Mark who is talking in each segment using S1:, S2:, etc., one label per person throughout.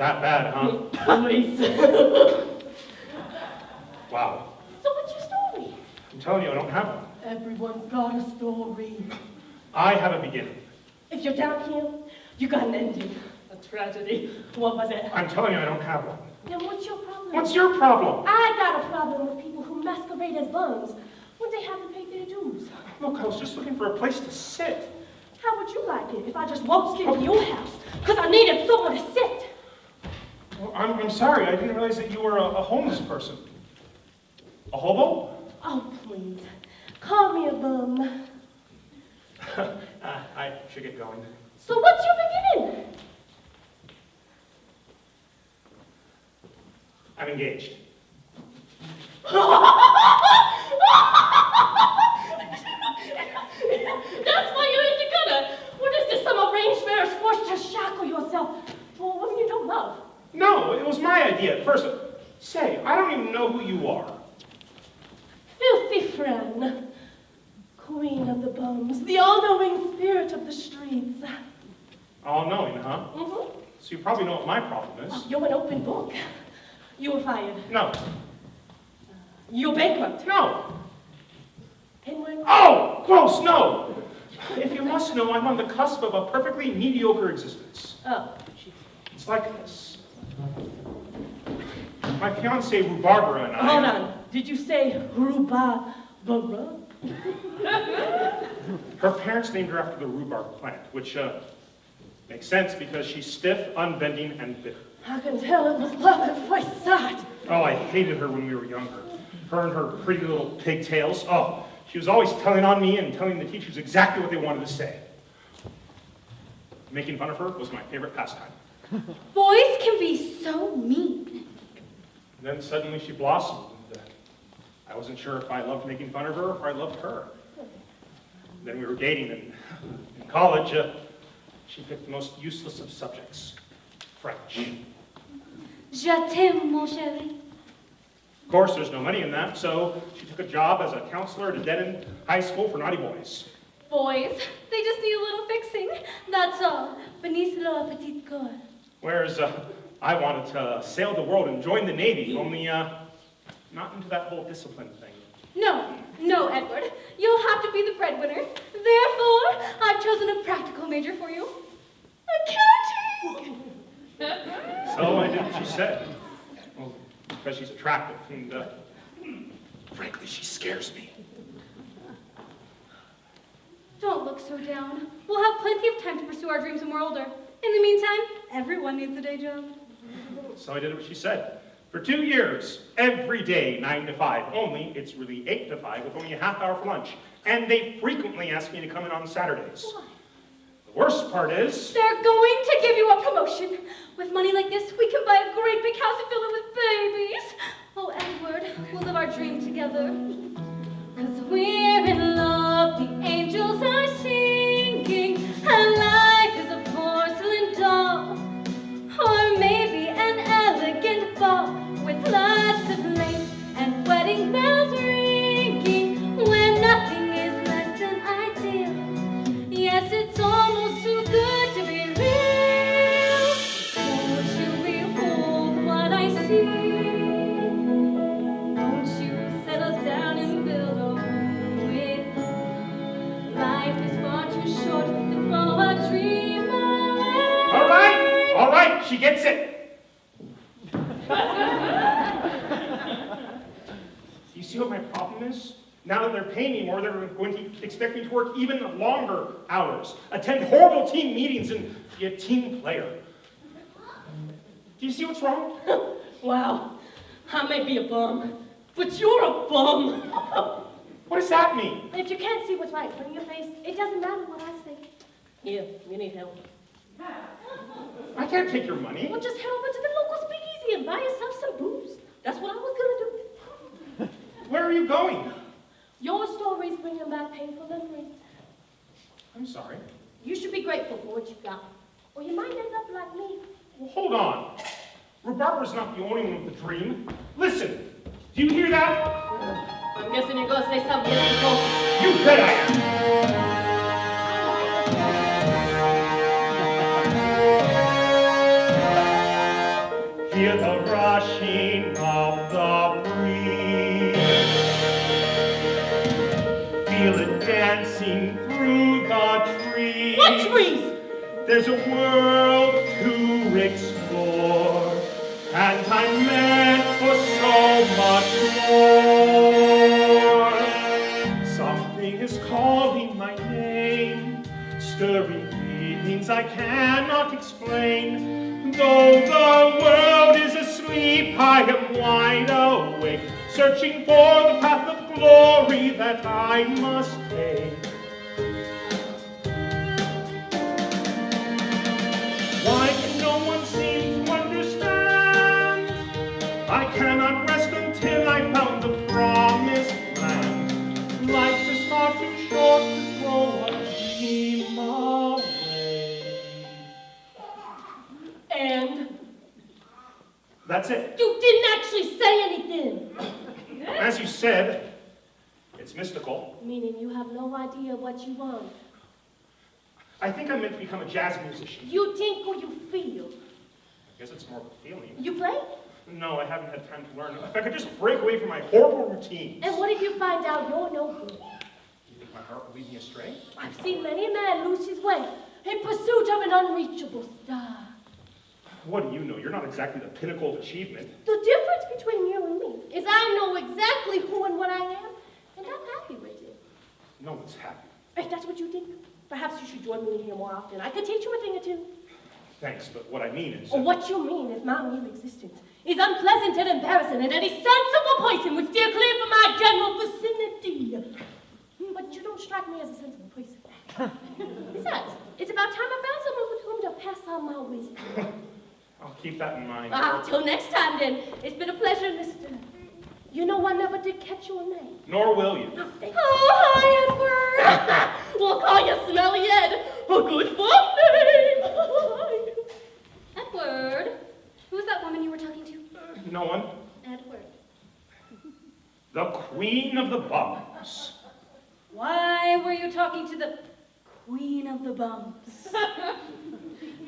S1: That bad, huh?
S2: Please.
S1: Wow.
S2: So what's your story?
S1: I'm telling you, I don't have one.
S2: Everyone's got a story.
S1: I have a beginning.
S2: If you're down here, you got an ending. A tragedy. What was it?
S1: I'm telling you, I don't have one.
S2: Then what's your problem?
S1: What's your problem?
S2: I got a problem with people who masquerade as bums when they haven't paid their dues.
S1: Look, I was just looking for a place to sit.
S2: How would you like it if I just waltzed into your house because I needed somewhere to sit?
S1: Well, I'm sorry. I didn't realize that you were a homeless person. A hobo?
S2: Oh, please. Call me a bum.
S1: I should get going.
S2: So what's your beginning?
S1: I'm engaged.
S2: That's why you're in the gutter. What is this, some arranged marriage forced to shackle yourself love.
S1: No, it was my idea at first. Say, I don't even know who you are.
S2: Filthy Fran, queen of the bums, the all-knowing spirit of the streets.
S1: All-knowing, huh?
S2: Mm-hmm.
S1: So you probably know what my problem is.
S2: You're an open book. You were fired.
S1: No.
S2: You're bankrupt.
S1: No.
S2: Penguin?
S1: Oh, gross, no. If you must know, I'm on the cusp of a perfectly mediocre existence.
S2: Oh, jeez.
S1: It's like this. My fiancée, Rhubarbara, and I...
S2: Hold on. Did you say Rhubarbara?
S1: Her parents named her after the rhubarb plant, which makes sense because she's stiff, unbending, and bitter.
S2: I can tell it was love at first sight.
S1: Oh, I hated her when we were younger. Her and her pretty little pigtails. Oh, she was always telling on me and telling the teachers exactly what they wanted to say. Making fun of her was my favorite pastime.
S3: Boys can be so mean.
S1: And then suddenly she blossomed. And, I wasn't sure if I loved making fun of her or if I loved her. Then we were dating, and in college, she picked the most useless of subjects, French.
S3: Je t'aime, mon chéri.
S1: Of course, there's no money in that, so she took a job as a counselor at a dead-end high school for naughty boys.
S3: Boys, they just need a little fixing. That's all. Beneath la petite corps.
S1: Whereas I wanted to sail the world and join the Navy, only not into that whole discipline thing.
S3: No, Edward. You'll have to be the breadwinner. Therefore, I've chosen a practical major for you. Accounting!
S1: So I did what she said. Well, because she's attractive, and frankly, she scares me.
S3: Don't look so down. We'll have plenty of time to pursue our dreams when we're older. In the meantime, everyone needs a day job.
S1: So I did what she said. For 2 years, every day, 9 to 5. Only, it's really 8 to 5 with only a half hour for lunch. And they frequently ask me to come in on Saturdays.
S3: Why?
S1: The worst part is...
S3: They're going to give you a promotion. With money like this, we can buy a great big house and fill it with babies. Oh, Edward, we'll live our dream together. 'Cause we're in love, the angels are singing, and life is a porcelain doll. Or maybe an elegant ball with lots of lace and wedding bells ringing, where nothing is less than ideal. Yes, it's almost too good to be real. Won't you behold what I see? Won't you settle down and build a home with me? Life is far too short to throw a dream away.
S1: All right, she gets it. You see what my problem is? Now that they're paying me more, they're going to expect me to work even longer hours, attend horrible team meetings, and be a team player. Do you see what's wrong?
S2: Wow. I may be a bum, but you're a bum.
S1: What does that mean?
S2: If you can't see what's right in front of your face, it doesn't matter what I say. Here, you need help.
S1: I can't take your money.
S2: Well, just head over to the local speakeasy and buy yourself some booze. That's what I was gonna do.
S1: Where are you going?
S2: Your stories bringing back painful memories.
S1: I'm sorry.
S2: You should be grateful for what you got, or you might end up like me.
S1: Well, hold on. Rhubarbara's not the only one with a dream. Listen, do you hear that?
S2: I'm guessing you're gonna say something mystical.
S1: You bet I am. Hear the rushing of the breeze. Feel it dancing through the trees.
S2: What trees?
S1: There's a world to explore, and I'm meant for so much more. Something is calling my name, stirring feelings I cannot explain. Though the world is asleep, I am wide awake, searching for the path of glory that I must take. Why can no one seem to understand? I cannot rest until I found the promised land. Life is far too short to throw a dream away.
S2: And
S1: That's it.
S2: You didn't actually say anything.
S1: As you said, it's mystical.
S2: Meaning you have no idea what you want.
S1: I think I'm meant to become a jazz musician.
S2: You think or you feel?
S1: I guess it's more of a feeling.
S2: You play?
S1: No, I haven't had time to learn. If I could just break away from my horrible routines.
S2: And what if you find out you're no good?
S1: You think my heart will lead me astray?
S2: I've seen many a man lose his way in pursuit of an unreachable star.
S1: What do you know? You're not exactly the pinnacle of achievement.
S2: The difference between you and me is I know exactly who and what I am, and I'm happy with it.
S1: No one's happy.
S2: If that's what you think, perhaps you should join me here more often. I could teach you a thing or two.
S1: Thanks, but what I mean is...
S2: Or what you mean is my mere existence is unpleasant and embarrassing, and any sensible person would steer clear from my general vicinity. But you don't strike me as a sensible person. Besides, it's about time I found someone with whom to pass on my wisdom.
S1: I'll keep that in mind.
S2: Till next time, then. It's been a pleasure, mister. You know I never did catch your name.
S1: Nor will you.
S3: Oh, hi, Edward.
S2: We'll call you Smelly Ed. A good fun name.
S3: Edward, who's that woman you were talking to?
S1: No one.
S3: Edward.
S1: The Queen of the Bums.
S3: Why were you talking to the Queen of the Bums?
S1: I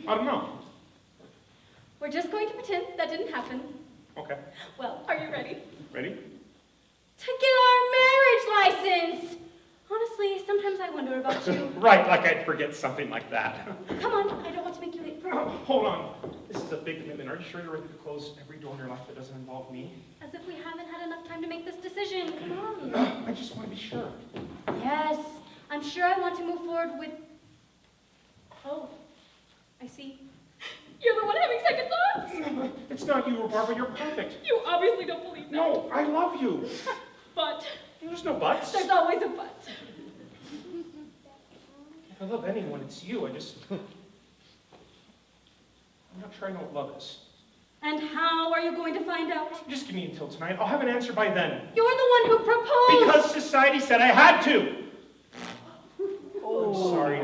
S1: don't know.
S3: We're just going to pretend that didn't happen.
S1: Okay.
S3: Well, are you ready?
S1: Ready?
S3: To get our marriage license! Honestly, sometimes I wonder about you.
S1: Right, like I'd forget something like that.
S3: Come on, I don't want to make you late for
S1: Oh, hold on. This is a big commitment. Are you sure you're ready to close every door in your life that doesn't involve me?
S3: As if we haven't had enough time to make this decision. Come on.
S1: I just want to be sure.
S3: Yes, I'm sure I want to move forward with... Oh, I see. You're the one having second thoughts?
S1: It's not you, Rhubarbara. You're perfect.
S3: You obviously don't believe that.
S1: No, I love you.
S3: But
S1: There's no buts.
S3: there's always a but.
S1: If I love anyone, it's you. I'm not sure I know what love is.
S3: And how are you going to find out?
S1: Just give me until tonight. I'll have an answer by then.
S3: You're the one who proposed!
S1: Because society said I had to. Oh, I'm sorry.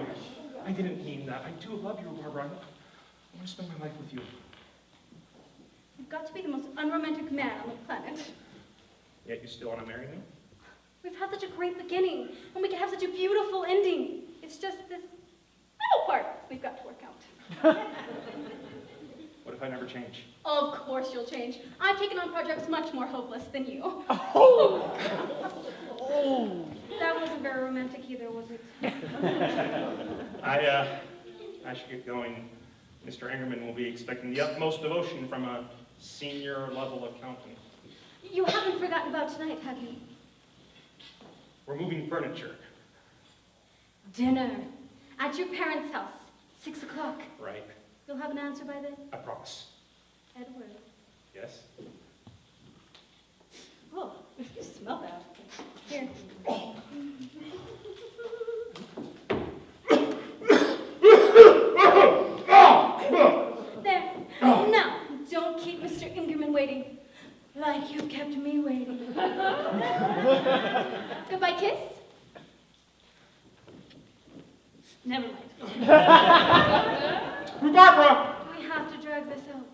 S1: I didn't mean that. I do love you, Rhubarbara. I want to spend my life with you.
S3: You've got to be the most unromantic man on the planet.
S1: Yet you still want to marry me?
S3: We've had such a great beginning, and we can have such a beautiful ending. It's just this little part we've got to work out.
S1: What if I never change?
S3: Of course you'll change. I've taken on projects much more hopeless than you.
S1: Oh!
S3: That wasn't very romantic either, was it?
S1: I should get going. Mr. Engerman will be expecting the utmost devotion from a senior-level accountant.
S3: You haven't forgotten about tonight, have you?
S1: We're moving furniture.
S3: Dinner. At your parents' house. 6 o'clock.
S1: Right.
S3: You'll have an answer by then?
S1: I promise.
S3: Edward.
S1: Yes?
S3: Oh, you smell that. Here. There. Now, don't keep Mr. Engerman waiting. Like you've kept me waiting. Goodbye kiss? Never mind.
S1: Rhubarbara!
S3: We have to drag this out.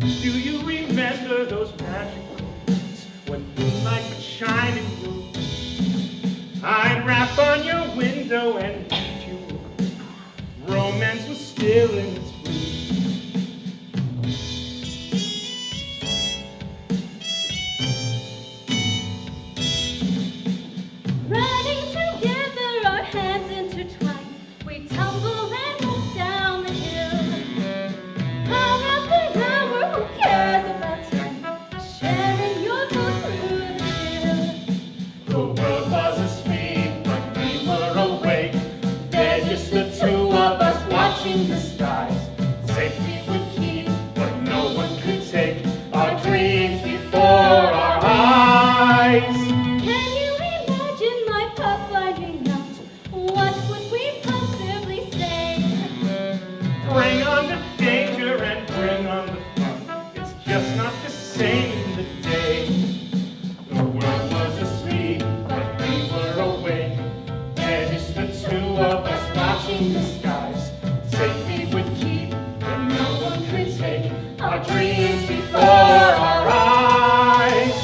S1: Do you remember those magic moments when moonlight would shine in you? I'd rap on your window and hit you. Romance was still in its
S3: Running together, our hands intertwined, we tumble and roll down the hill. Hour after hour, who cares about time? Sharing your boat through the chill.
S1: The world was asleep, but we were awake. There's just the two of us watching the skies. Safe we would keep what no one could take. Our dreams before our eyes.
S3: Can you imagine my pup finding out? What would we possibly say?
S1: Bring on the danger and bring on the fun. It's just not the same in the day. The world was asleep, but we were awake. There's just the two of us watching the skies. Safely our dreams before our eyes.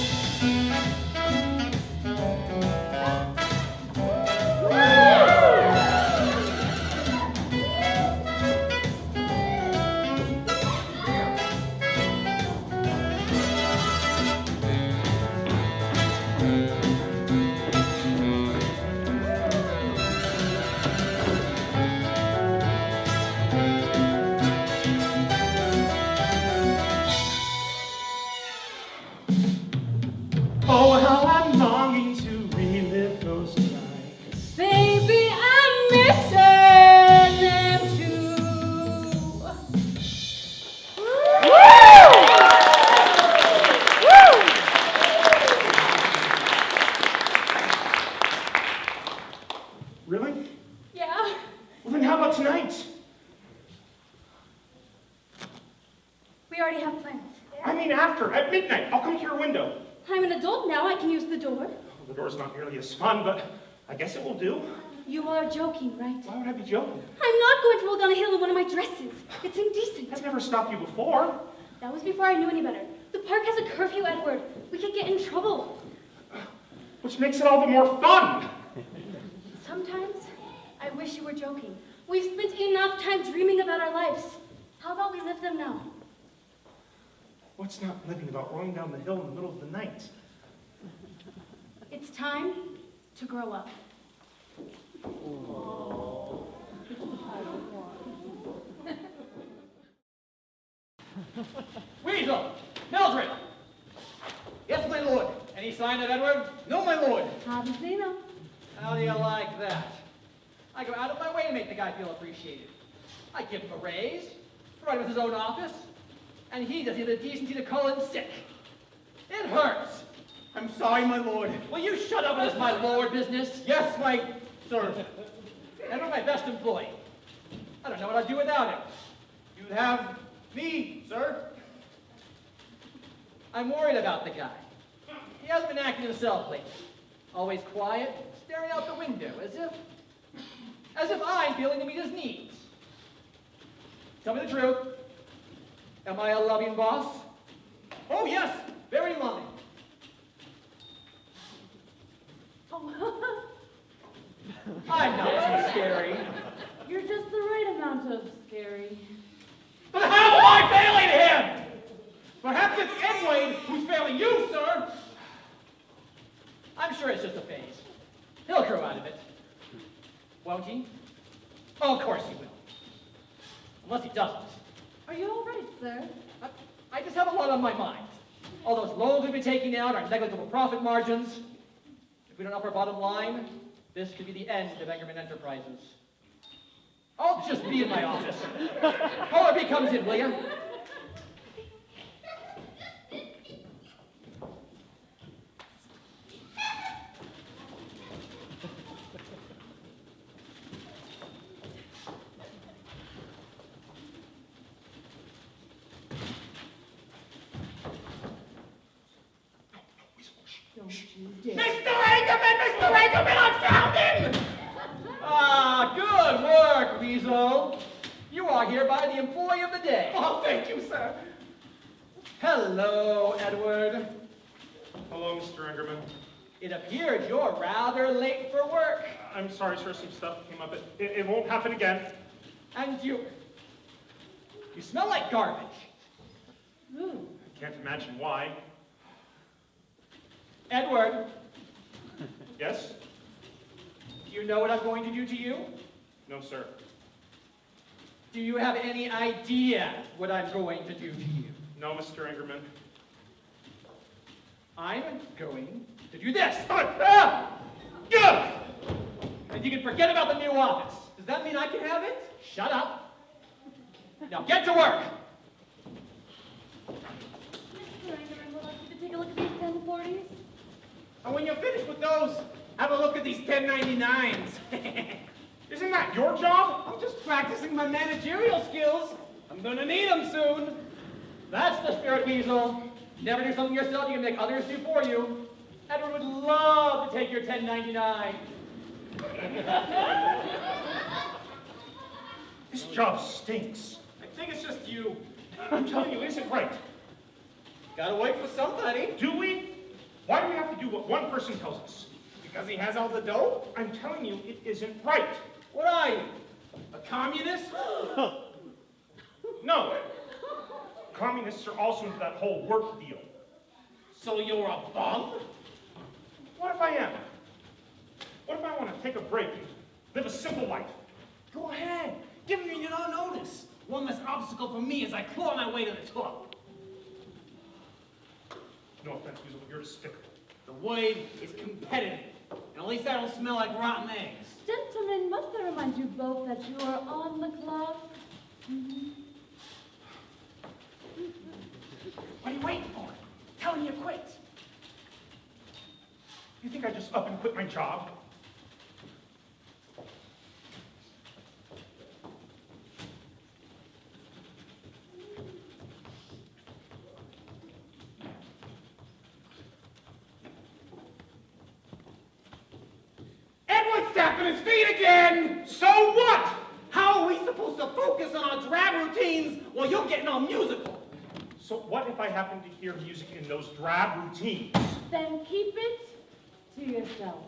S1: Oh, how I'm longing to relive those nights.
S3: Baby, I'm missing them too.
S1: Really?
S3: Yeah.
S1: Well, then how about tonight?
S3: We already have plans.
S1: I mean after, at midnight. I'll come to your window.
S3: I'm an adult now. I can use the door.
S1: The door's not nearly as fun, but I guess it will do.
S3: You are joking, right?
S1: Why would I be joking?
S3: I'm not going to roll down a hill in one of my dresses. It's indecent.
S1: I've never stopped you before.
S3: That was before I knew any better. The park has a curfew, Edward. We could get in trouble.
S1: Which makes it all the more fun.
S3: Sometimes, I wish you were joking. We've spent enough time dreaming about our lives. How about we live them now?
S1: What's not living about rolling down the hill in the middle of the night?
S3: It's time to grow up.
S4: Weasel! Mildred! Yes, my lord. Any sign of Edward? No, my lord.
S3: Haven't seen him.
S4: How do you like that? I go out of my way to make the guy feel appreciated. I give him a raise, provide him with his own office, and he doesn't have the decency to call in sick. It hurts.
S5: I'm sorry, my lord.
S4: Will you shut up with this my lord business?
S5: Yes, my sir.
S4: Edward, my best employee. I don't know what I'd do without him.
S5: You'd have me, sir.
S4: I'm worried about the guy. He hasn't been acting himself lately. Always quiet, staring out the window, as if I'm feeling to meet his needs. Tell me the truth. Am I a loving boss?
S5: Oh, yes, very loving.
S4: I'm not too scary.
S2: You're just the right amount of scary.
S5: But how am I failing him? Perhaps it's Edward who's failing you, sir.
S4: I'm sure it's just a phase. He'll grow out of it. Won't he? Oh, of course he will. Unless he doesn't.
S2: Are you all right, sir?
S4: I just have a lot on my mind. All those loans we've been taking out, our negligible profit margins. If we don't up our bottom line, this could be the end of Engerman Enterprises. I'll just be in my office. ORB comes in, will you?
S5: Mr. Engerman, I found him!
S4: Ah, good work, Weasel. You are hereby the employee of the day.
S5: Oh, thank you, sir.
S4: Hello, Edward.
S1: Hello, Mr. Engerman.
S4: It appears you're rather late for work.
S1: I'm sorry, sir, some stuff came up. It won't happen again.
S4: And you smell like garbage.
S1: I can't imagine why.
S4: Edward,
S1: Yes?
S4: do you know what I'm going to do to you?
S1: No, sir.
S4: Do you have any idea what I'm going to do to you?
S1: No, Mr. Engerman.
S4: I'm going to do this.
S1: Yeah!
S4: And you can forget about the new office.
S5: Does that mean I can have it?
S4: Shut up. Now get to work.
S2: Mr. Engerman would like you to take a look at these 1040s.
S5: And when you're finished with those, have a look at these 1099s.
S1: Isn't that your job?
S5: I'm just practicing my managerial skills. I'm gonna need them soon.
S4: That's the spirit, Weasel. Never do something yourself you can make others do for you. Edward would love to take your 1099.
S1: This job stinks.
S5: I think it's just you.
S1: I'm telling you, it isn't right.
S5: Gotta wait for somebody.
S1: Do we? Why do we have to do what one person tells us?
S5: Because he has all the dough?
S1: I'm telling you, it isn't right.
S5: What are you? A communist?
S1: No. Communists are also into that whole work deal.
S5: So you're a bum?
S1: What if I am? What if I want to take a break and live a simple life?
S5: Go ahead. Give me you don't notice. One less obstacle for me as I claw my way to the top.
S1: No offense, Weasel, but you're despicable.
S5: The wave is competitive. And at least I don't smell like rotten eggs.
S2: Gentlemen, must I remind you both that you are on the clock?
S5: What are you waiting for? Tell him you quit.
S1: You think I just up and quit my job?
S5: Edward's tapping his feet again!
S1: So what?
S5: How are we supposed to focus on our drab routines while you're getting all musical?
S1: So what if I happen to hear music in those drab routines?
S2: Then keep it to yourself.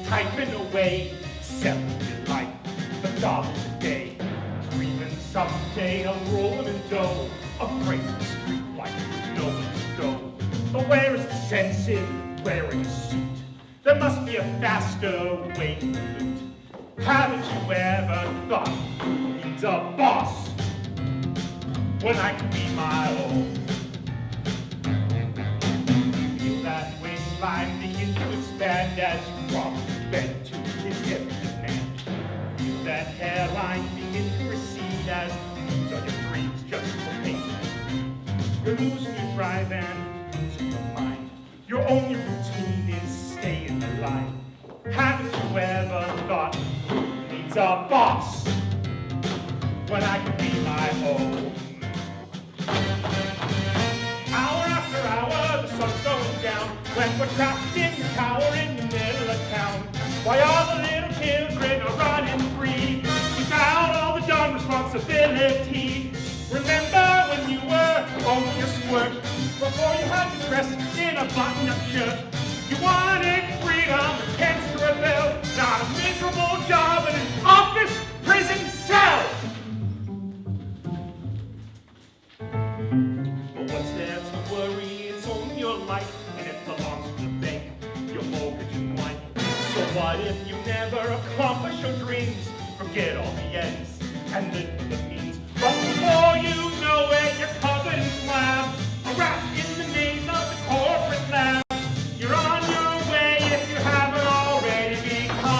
S1: Typing away, selling your life for dollars a day. Dreaming someday of rolling in dough, afraid of the street like nowhere to go. But where is the sense in wearing a suit? There must be a faster way to loot. Haven't you ever thought who needs a boss when I can be my own? Feel that waistline begin to expand as you walk. Bend to his every demand. Feel that hairline begin to recede as you use all your dreams just for pain. You're losing your drive and losing your mind. Your only routine is stay in the line. Haven't you ever thought who needs a boss when I can be my own? Hour after hour, the sun's going down when we're trapped in the tower in the middle of town. Why all the little children are running free without all the dumb responsibility. Remember when you were only a squirt before you had to dress in a button-up shirt? You wanted freedom, a chance to rebel, not a miserable job in an office prison cell. But what's there to worry? It's only your life, and it belongs to the bank, your mortgage and wife. So what if you never accomplish your dreams? Forget all the ends and live for the means. But before you know it, you're covered in slab, a rat in the maze of the corporate lab. You're on your way if you haven't already become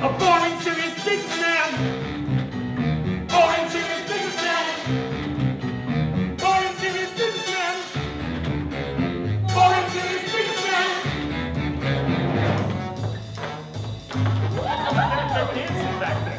S1: a boring, serious businessman. Boring, serious businessman. Boring, serious businessman. Boring, serious businessman. They're dancing back there.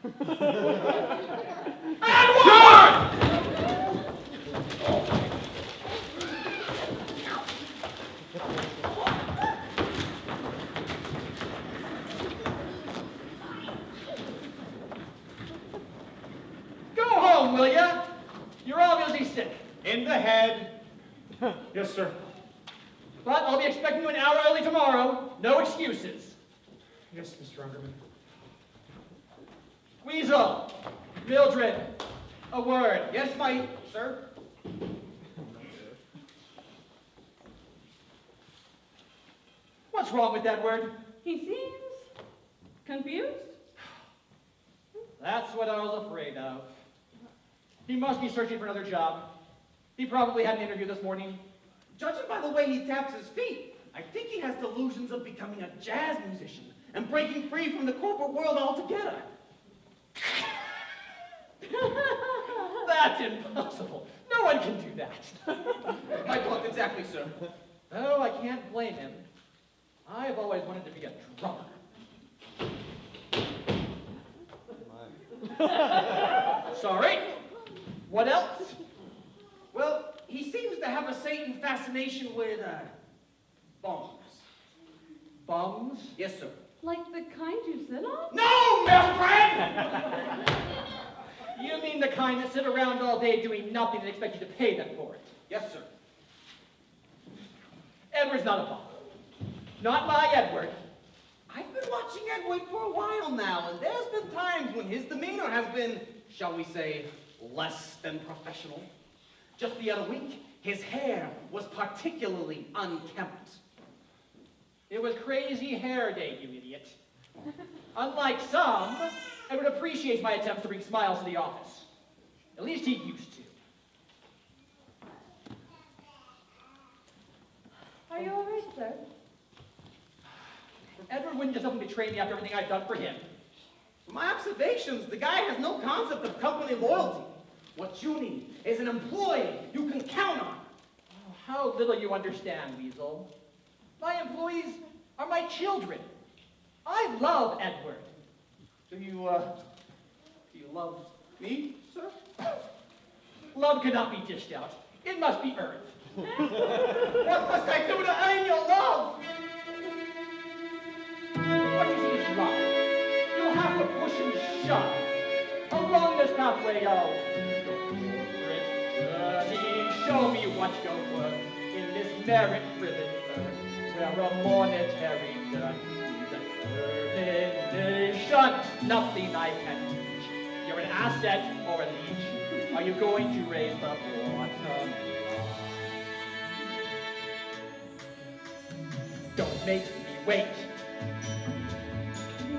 S4: Go home, will ya? You're obviously sick.
S1: In the head. Yes, sir.
S4: But I'll be expecting you an hour early tomorrow. No excuses.
S1: Yes, Mr. Engerman.
S4: Weasel, Mildred, a word.
S5: Yes, my sir.
S4: What's wrong with that word?
S2: He seems confused.
S4: That's what I was afraid of. He must be searching for another job. He probably had an interview this morning.
S5: Judging by the way he taps his feet, I think he has delusions of becoming a jazz musician and breaking free from the corporate world altogether.
S4: That's impossible. No one can do that.
S5: My thoughts exactly, sir.
S4: Oh, I can't blame him. I've always wanted to be a drummer. Sorry. What else?
S5: Well, he seems to have a Satan fascination with, bombs.
S4: Bums?
S5: Yes, sir.
S2: Like the kind you sit on?
S5: No, Mildred!
S4: You mean the kind that sit around all day doing nothing and expect you to pay them for it?
S5: Yes, sir.
S4: Edward's not a bum. Not my Edward.
S5: I've been watching Edward for a while now, and there's been times when his demeanor has been, shall we say, less than professional. Just the other week, his hair was particularly unkempt.
S4: It was crazy hair day, you idiot. Unlike some, Edward appreciates my attempts to bring smiles to the office. At least he used to.
S2: Are you all right, sir?
S4: Edward wouldn't just openly betray me after everything I've done for him.
S5: From my observations, the guy has no concept of company loyalty. What you need is an employee you can count on.
S4: Oh, how little you understand, Weasel. My employees are my children. I love Edward.
S5: Do you love me, sir?
S4: Love cannot be dished out. It must be earned.
S5: What must I do to earn your love?
S4: What you see is love. You'll have to push and shove. Along this pathway of journey, show me what you're worth in this merit-driven earth, where a monetary debt is a termination. Nothing I can teach. You're an asset or a leech. Are you going to raise the bottom line? Don't make me wait.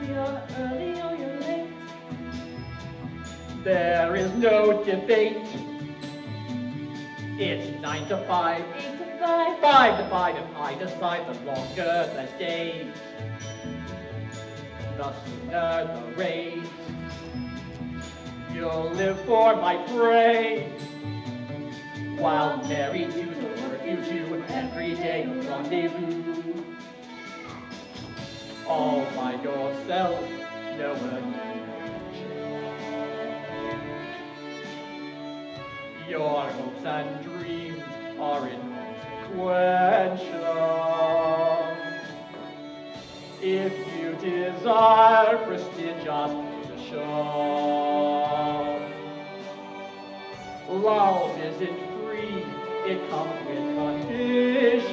S2: You're early or you're late.
S4: There is no debate. It's 9 to 5.
S2: 8 to 5.
S4: 5 to 5 if I decide the longer the days. The sooner the raise. You'll live for my praise. While married to the work you do every day of rendezvous. All by yourself, no one. Your hopes and dreams are inconsequential. If you desire prestigious position, love isn't free, it comes with conditions.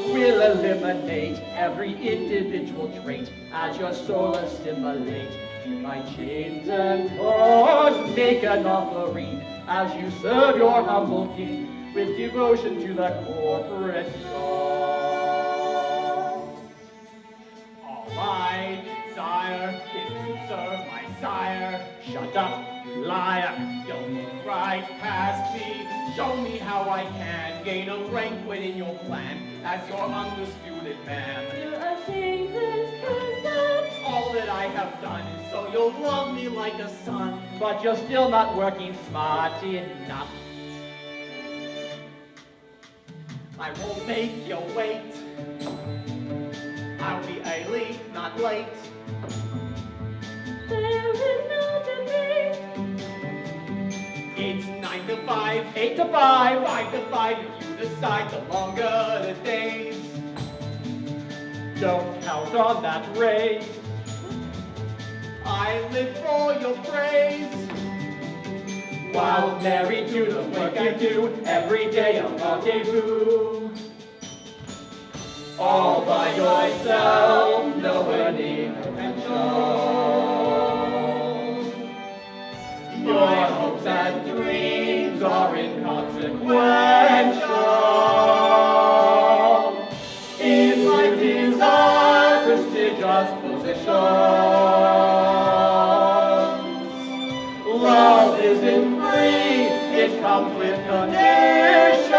S4: We'll eliminate every individual trait as your soul assimilate to my chains and cords. Make an offering as you serve your humble king with devotion to the corporate God. All I desire is to serve my sire. Shut up, you liar. Don't look right past me. Show me how I can gain a rank within your clan as your undisputed man.
S2: You're a shameless person.
S4: All that I have done is so you'll love me like a son, but you're still not working smart enough. I won't make you wait. I'll be early, not late. 8 to 5.
S5: 5 to 5, if you decide, the longer the days.
S4: Don't count on that raise.
S5: I live for your praise.
S4: While married to the work I do, every day a rendezvous. All by yourself, no earning potential. Your hopes and dreams are inconsequential. If life is a prestigious position, love isn't free, it comes with conditions.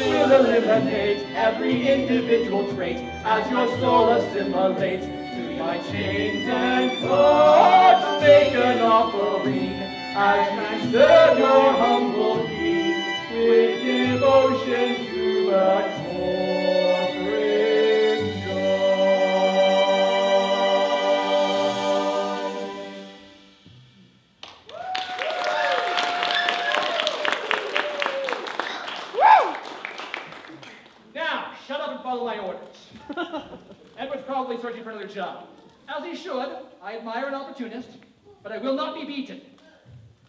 S4: We'll eliminate every individual trait as your soul assimilates to my chains and cords. Make an offering as I serve your humble feet with devotion to the corporate Now, shut up and follow my orders. Edward's probably searching for another job. As he should. I admire an opportunist, but I will not be beaten.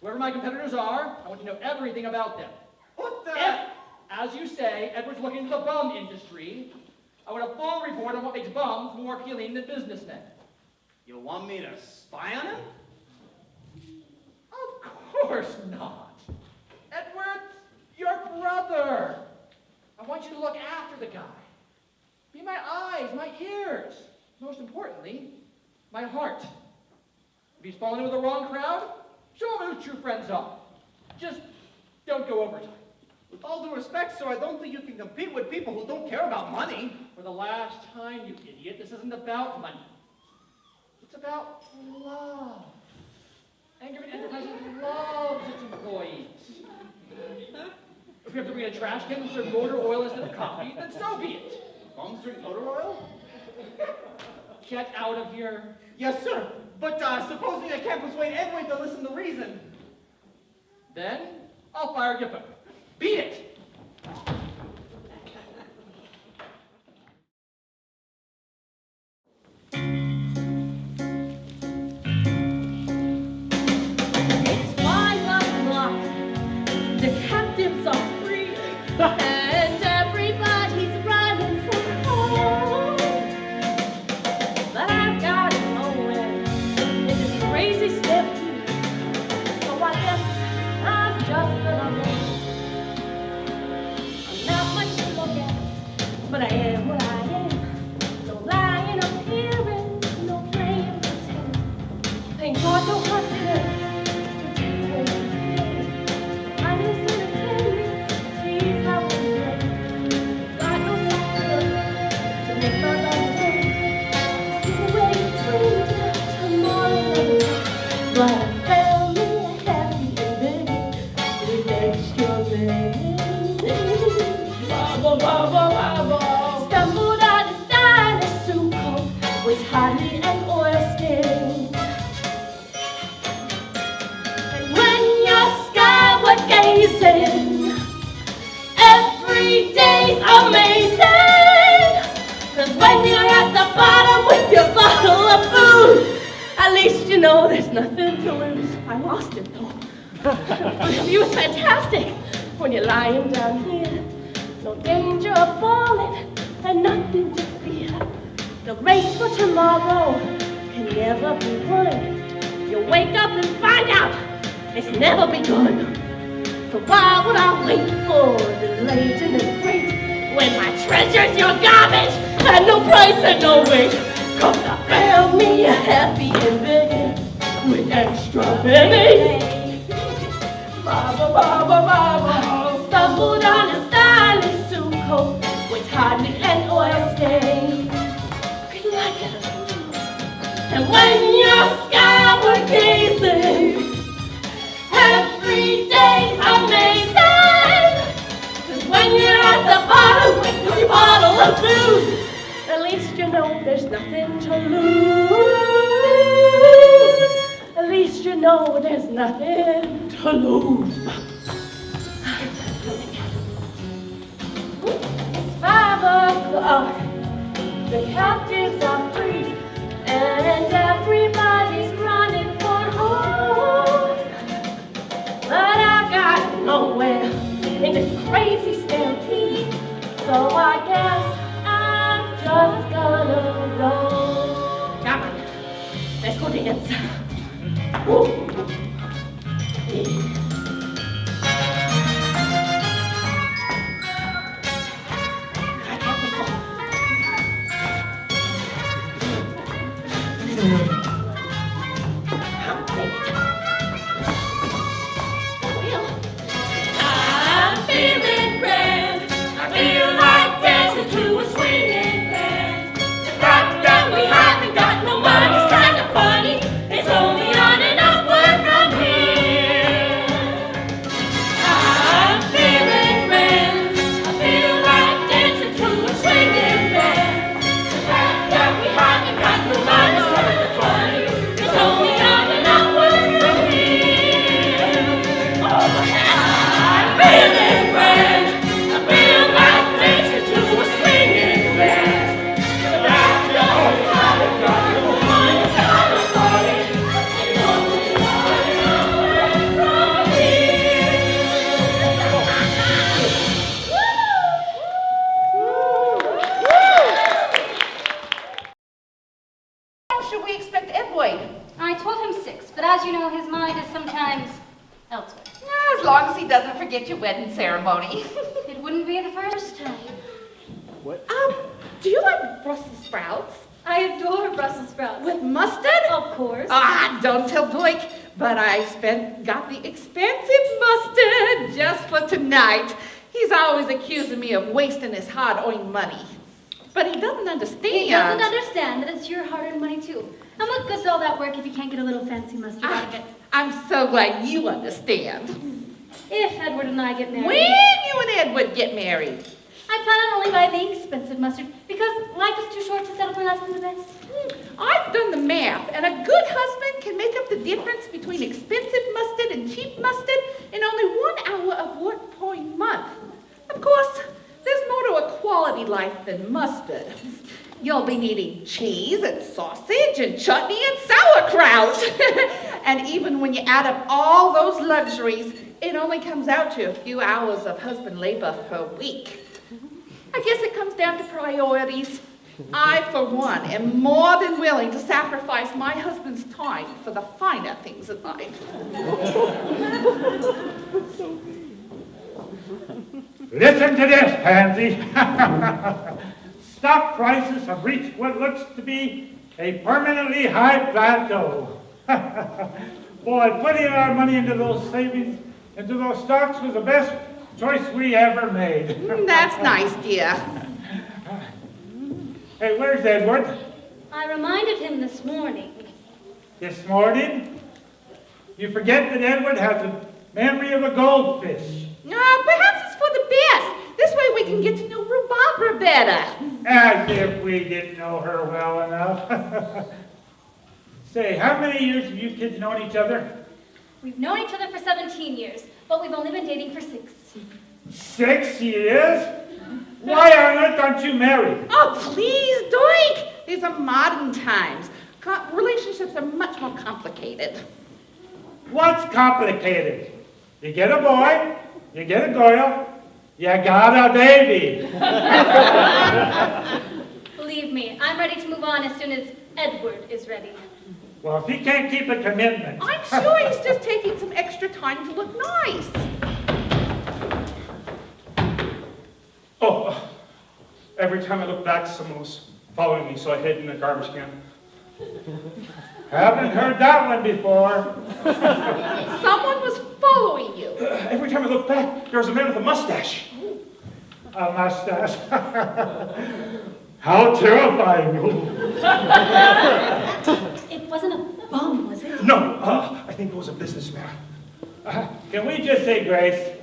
S4: Whoever my competitors are, I want to know everything about them.
S5: What the?
S4: If, as you say, Edward's looking into the bum industry, I want a full report on what makes bums more appealing than businessmen.
S5: You want me to spy on him?
S4: Of course not. Edward, your brother. I want you to look after the guy. Be my eyes, my ears. Most importantly, my heart. If he's fallen into the wrong crowd, show him who true friends are. Just don't go overtime.
S5: With all due respect, sir, I don't think you can compete with people who don't care about money.
S4: For the last time, you idiot, this isn't about money. It's about love. Engerman Enterprises loves its employees. If we have to bring a trash can and serve motor oil instead of coffee, then so be it.
S5: Bums drink motor oil?
S4: Get out of here.
S5: Yes, sir. But supposing I can't persuade Edward to listen to reason.
S4: Then I'll fire you both. Beat it!
S2: It's 5 o'clock. The captives are free. And everybody's running for home. But I've got nowhere in this crazy stampede. So I guess I'm just gonna go. I'm not much to look at, but I am what I am. No lying appearance, no playing pretend. Thank God no confidence. I listen attentively, sees how we play. God knows something to make my life work. To see the way you treat it tomorrow. But I found me a happy ending with extra Stumbled on a stylish suit coat with hardly an oil stain. And when you're skyward gazing, every day's amazing. 'Cause when you're at the bottom with your bottle of booze, at least you know there's nothing to lose. I lost it though. The view is fantastic when you're lying down here. No danger of falling and nothing to fear. The race for tomorrow can never be won. You wake up and find out it's never begun. So why would I wait for the late and the great when my treasure's your garbage and no price and no weight? 'Cause I found me a happy ending with extra pennies. Stumbled on a stylish suit coat with hardly an oil stain. Pretty like it. And when you're skyward gazing, every day's amazing. 'Cause when you're at the bottom with your bottle of booze, at least you know there's nothing to lose. At least you know there's nothing to lose. 5 o'clock, the captives are free, and everybody's running for home. But I got nowhere in this crazy stampede, so I guess I'm just gonna go. Come on, let's go dance. Woo.
S6: Your wedding ceremony.
S3: It wouldn't be the first time.
S6: What? Do you like Brussels sprouts?
S3: I adore Brussels sprouts.
S6: With mustard?
S3: Of course.
S6: Ah, don't tell Dirk, but I got the expensive mustard just for tonight. He's always accusing me of wasting his hard-earned money. But he doesn't understand.
S3: He doesn't understand that it's your hard-earned money, too. And what good's all that work if you can't get a little fancy mustard out of it?
S6: I'm so glad you understand.
S3: If Edward and I get married.
S6: When you and Edward get married?
S3: I plan on only buying the expensive mustard because life is too short to settle for less than the best.
S6: I've done the math, and a good husband can make up the difference between expensive mustard and cheap mustard in only 1 hour of work per month. Of course, there's more to a quality life than mustard. You'll be needing cheese and sausage and chutney and sauerkraut. And even when you add up all those luxuries, it only comes out to a few hours of husband labor per week. I guess it comes down to priorities. I, for one, am more than willing to sacrifice my husband's time for the finer things in life.
S1: Listen to this, Pansy. Stock prices have reached what looks to be a permanently high plateau. Boy, putting our money into those savings, into those stocks was the best choice we ever made.
S6: That's nice, dear.
S1: Hey, where's Edward?
S3: I reminded him this morning.
S1: This morning? You forget that Edward has the memory of a goldfish.
S6: Perhaps it's for the best. This way we can get to know Rhubarbara better.
S1: As if we didn't know her well enough. Say, how many years have you kids known each other?
S3: We've known each other for 17 years, but we've only been dating for 6.
S1: 6 years? Why on earth aren't you married?
S6: Oh, please, Dirk. These are modern times. Relationships are much more complicated.
S1: What's complicated? You get a boy, you get a girl, you got a baby.
S3: Believe me, I'm ready to move on as soon as Edward is ready.
S1: Well, if he can't keep a commitment.
S6: I'm sure he's just taking some extra time to look nice.
S7: Oh, every time I look back, someone was following me, so I hid in a garbage can.
S1: Haven't heard that one before.
S6: Someone was following you.
S7: Every time I look back, there was a man with a mustache.
S1: A mustache. How terrifying.
S3: It wasn't a bum, was it?
S7: No, I think it was a businessman.
S1: Can we just say grace?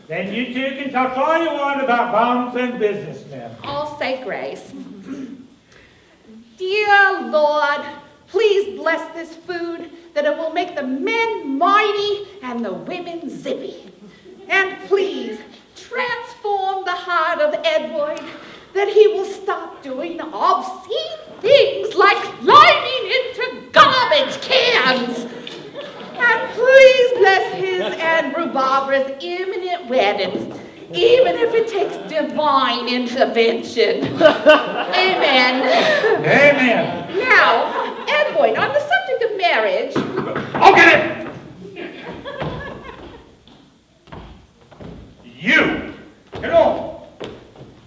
S1: Then you two can talk all you want about bums and businessmen.
S6: I'll say grace. Dear Lord, please bless this food that it will make the men mighty and the women zippy. And please, transform the heart of Edward, that he will stop doing obscene things like climbing into garbage cans. And please bless his and Rhubarbara's imminent weddings, even if it takes divine intervention. Amen.
S8: Amen.
S6: Now, Edward, on the subject of marriage...
S7: I'll get it! You!
S9: Hello.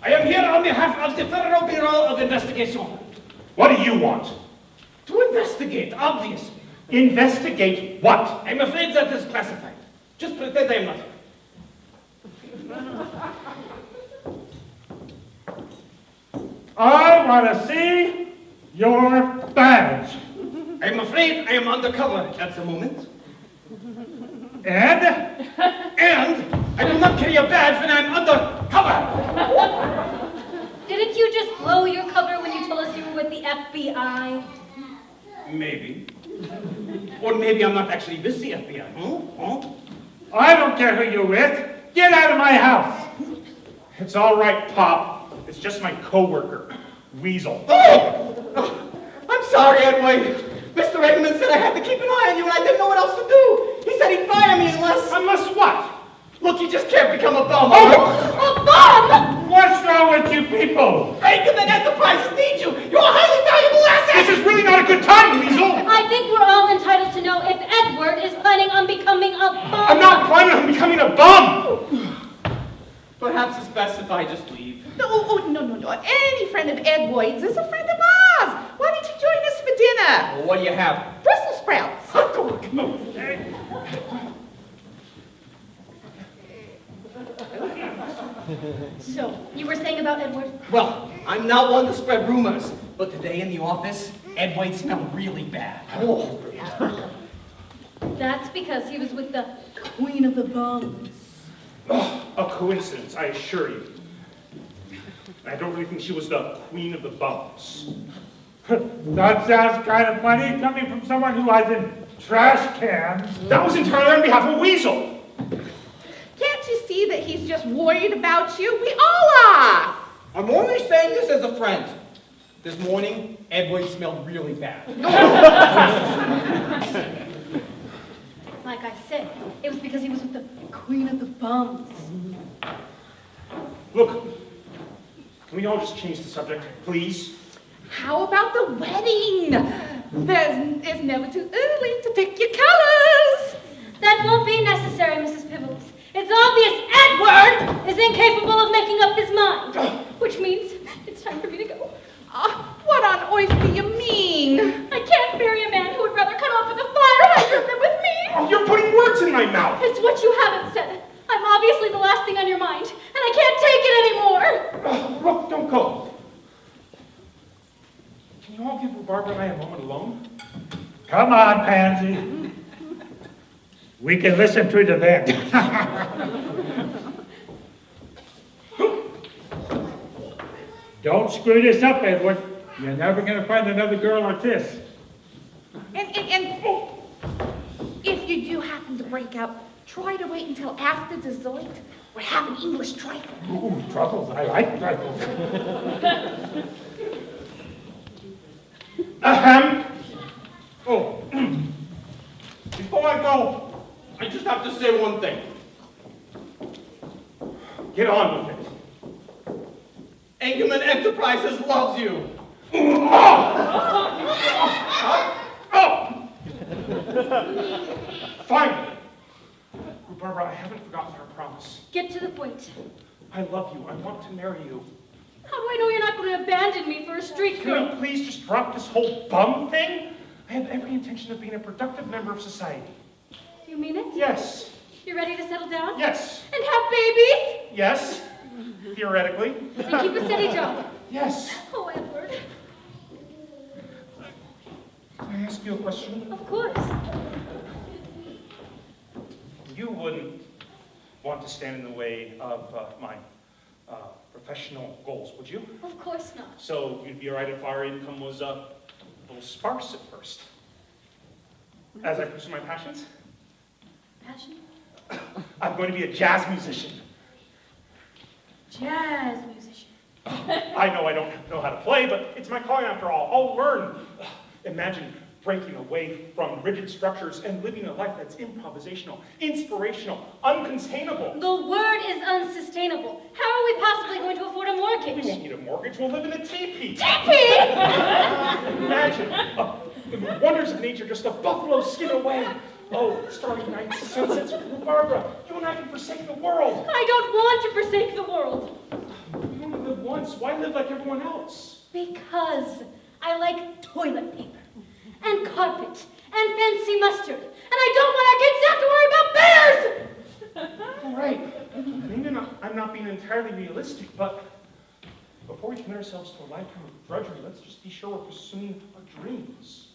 S9: I am here on behalf of the Federal Bureau of Investigation.
S7: What do you want?
S9: To investigate, obviously.
S7: Investigate what?
S9: I'm afraid that is classified. Just pretend I am not here.
S8: I want to see your badge.
S9: I'm afraid I am undercover at the moment.
S8: And?
S9: And I do not carry a badge when I'm undercover.
S3: Didn't you just blow your cover when you told us you were with the FBI?
S9: Maybe. Or maybe I'm not actually with the FBI. Huh?
S8: I don't care who you're with. Get out of my house.
S7: It's all right, Pop. It's just my coworker, Weasel.
S5: Oh! I'm sorry, Edward. Mr. Engerman said I had to keep an eye on you and I didn't know what else to do. He said he'd fire me unless...
S7: Unless what?
S5: Look, you just can't become a bum.
S7: Oh!
S3: A bum!
S8: What's wrong with you people?
S5: Engerman Enterprises need you. You're a highly valuable asset.
S7: This is really not a good time, Weasel.
S3: I think we're all entitled to know if Edward is planning on becoming a bum.
S7: I'm not planning on becoming a bum.
S5: Perhaps it's best if I just leave.
S6: No. Any friend of Edward's is a friend of ours. Why don't you join us for dinner?
S5: Well, what do you have?
S6: Brussels sprouts.
S3: So, you were saying about Edward?
S5: Well, I'm not one to spread rumors, but today in the office, Edward smelled really bad. Oh.
S3: That's because he was with the Queen of the Bums.
S7: Oh, a coincidence, I assure you. I don't really think she was the Queen of the Bums.
S8: That sounds kind of funny coming from someone who was in trash cans.
S7: That was entirely on behalf of Weasel.
S6: Can't you see that he's just worried about you? We all are.
S5: I'm only saying this as a friend. This morning, Edward smelled really bad.
S3: Like I said, it was because he was with the Queen of the Bums.
S7: Look, can we all just change the subject, please?
S6: How about the wedding? It's never too early to pick your colors.
S3: That won't be necessary, Mrs. Pibbles. It's obvious Edward is incapable of making up his mind. Which means it's time for me to go.
S6: What on earth do you mean?
S3: I can't marry a man who would rather cut off with a fire hydrant than with me.
S7: Oh, you're putting words in my mouth.
S3: It's what you haven't said. I'm obviously the last thing on your mind, and I can't take it anymore.
S7: Look, don't go. Can you all give Rhubarbara and I a moment alone?
S8: Come on, Pansy. We can listen to the event. Don't screw this up, Edward. You're never going to find another girl like this.
S6: And if you do happen to break up, try to wait until after dessert. We're having English trifle.
S8: Ooh, truffles. I like truffles.
S7: Ahem.
S5: Oh. Before I go, I just have to say one thing.
S7: Get on with it.
S5: Engerman Enterprises loves you.
S7: Fine. Rhubarbara, I haven't forgotten our promise.
S3: Get to the point.
S7: I love you. I want to marry you.
S3: How do I know you're not going to abandon me for a street
S7: Can
S3: girl?
S7: you please just drop this whole bum thing? I have every intention of being a productive member of society.
S3: You mean it?
S7: Yes.
S3: You ready to settle down?
S7: Yes.
S3: And have babies?
S7: Yes. Theoretically.
S3: And keep a steady job?
S7: Yes.
S3: Oh, Edward.
S7: Can I ask you a question?
S3: Of course.
S7: You wouldn't want to stand in the way of my professional goals, would you?
S3: Of course not.
S7: So you'd be all right if our income was a little sparse at first. as I pursue my passions.
S2: Passion?
S7: I'm going to be a jazz musician.
S2: Jazz musician.
S7: I know I don't know how to play, but it's my calling after all. I'll learn. Imagine breaking away from rigid structures and living a life that's improvisational, inspirational, uncontainable.
S3: The word is unsustainable. How are we possibly going to afford a
S7: We
S3: mortgage?
S7: won't need a mortgage. We'll live in a teepee.
S3: Teepee!
S7: Imagine the wonders of nature just a buffalo skin away. Oh, starry nights, sunsets, Rhubarbara, you and I can forsake the world.
S3: I don't want to forsake the world.
S7: You only live once. Why live like everyone else?
S3: Because I like toilet paper, and carpet, and fancy mustard, and I don't want our kids to have to worry about bears!
S7: All right. Maybe I'm not being entirely realistic, but before we commit ourselves to a lifetime of drudgery, let's just be sure we're pursuing our dreams.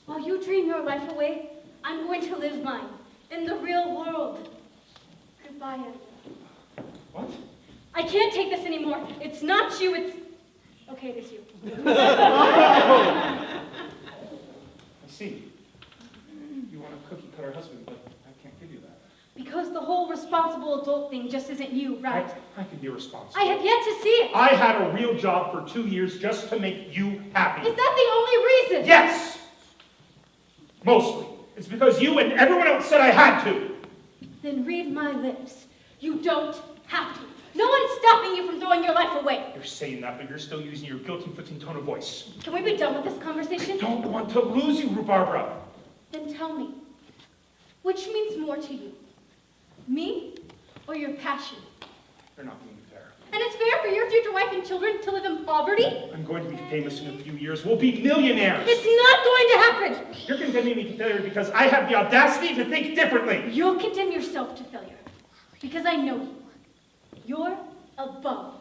S3: While you dream your life away, I'm going to live mine in the real world. Goodbye, Edward.
S7: What?
S3: I can't take this anymore. It's not you, it's... Okay, it is you.
S7: I see. You want a cookie-cutter husband, but I can't give you that.
S3: Because the whole responsible adult thing just isn't you, right?
S7: I can be responsible.
S3: I have yet to see it.
S7: I had a real job for 2 years just to make you happy.
S3: Is that the only reason?
S7: Yes! Mostly. It's because you and everyone else said I had to.
S3: Then read my lips. You don't have to. No one's stopping you from throwing your life away.
S7: You're saying that, but you're still using your guilt-inflicting tone of voice.
S3: Can we be done with this conversation?
S7: I don't want to lose you, Rhubarbara.
S3: Then tell me, which means more to you? Me or your passion?
S7: You're not being fair.
S3: And it's fair for your future wife and children to live in poverty?
S7: I'm going to be famous in a few years. We'll be millionaires.
S3: It's not going to happen.
S7: You're condemning me to failure because I have the audacity to think differently.
S3: You'll condemn yourself to failure because I know you. You're a bum.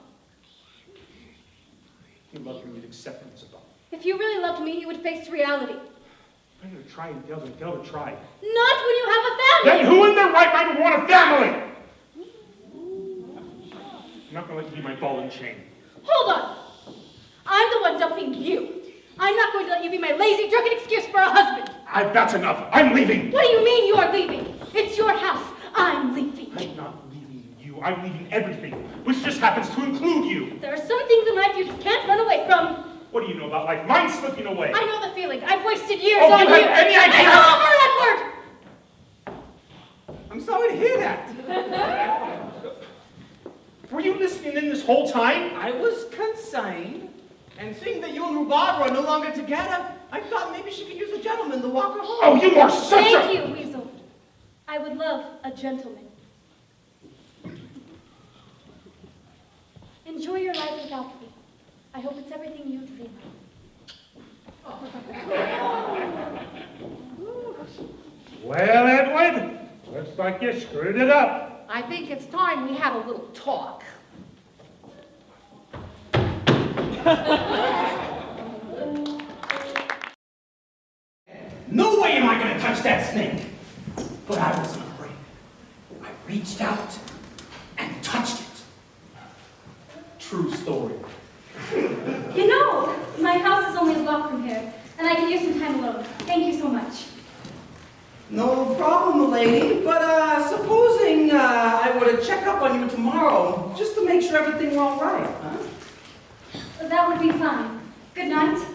S7: If you loved me, you'd accept me as a bum.
S3: If you really loved me, you would face reality.
S7: I'm going to try and fail to try.
S3: Not when you have a family.
S7: Then who in their right mind would want a family? I'm not going to let you be my ball and chain.
S3: Hold on. I'm the one dumping you. I'm not going to let you be my lazy, drunken excuse for a husband.
S7: That's enough. I'm leaving.
S3: What do you mean you're leaving? It's your house. I'm leaving.
S7: I'm not leaving you. I'm leaving everything, which just happens to include you.
S3: There are some things in life you just can't run away from.
S7: What do you know about life? Mine's slipping away.
S3: I know the feeling. I've wasted years
S7: Oh,
S3: on
S7: you
S3: you.
S7: have any idea?
S3: It's over, Edward!
S5: I'm sorry to hear that.
S7: Were you listening in this whole time?
S5: I was concerned, and seeing that you and Rhubarbara are no longer together, I thought maybe she could use a gentleman to walk her home.
S7: Oh, you are such a...
S3: Thank you, Weasel. I would love a gentleman. Enjoy your life without me. I hope it's everything you dream of.
S8: Well, Edward, looks like you screwed it up.
S6: I think it's time we had a little talk.
S9: No way am I going to touch that snake. But I wasn't afraid. I reached out and touched it. True story.
S3: You know, my house is only a block from here, and I can use some time alone. Thank you so much.
S5: No problem, lady, but supposing I were to check up on you tomorrow, just to make sure everything were all right, huh?
S3: That would be fine. Good night.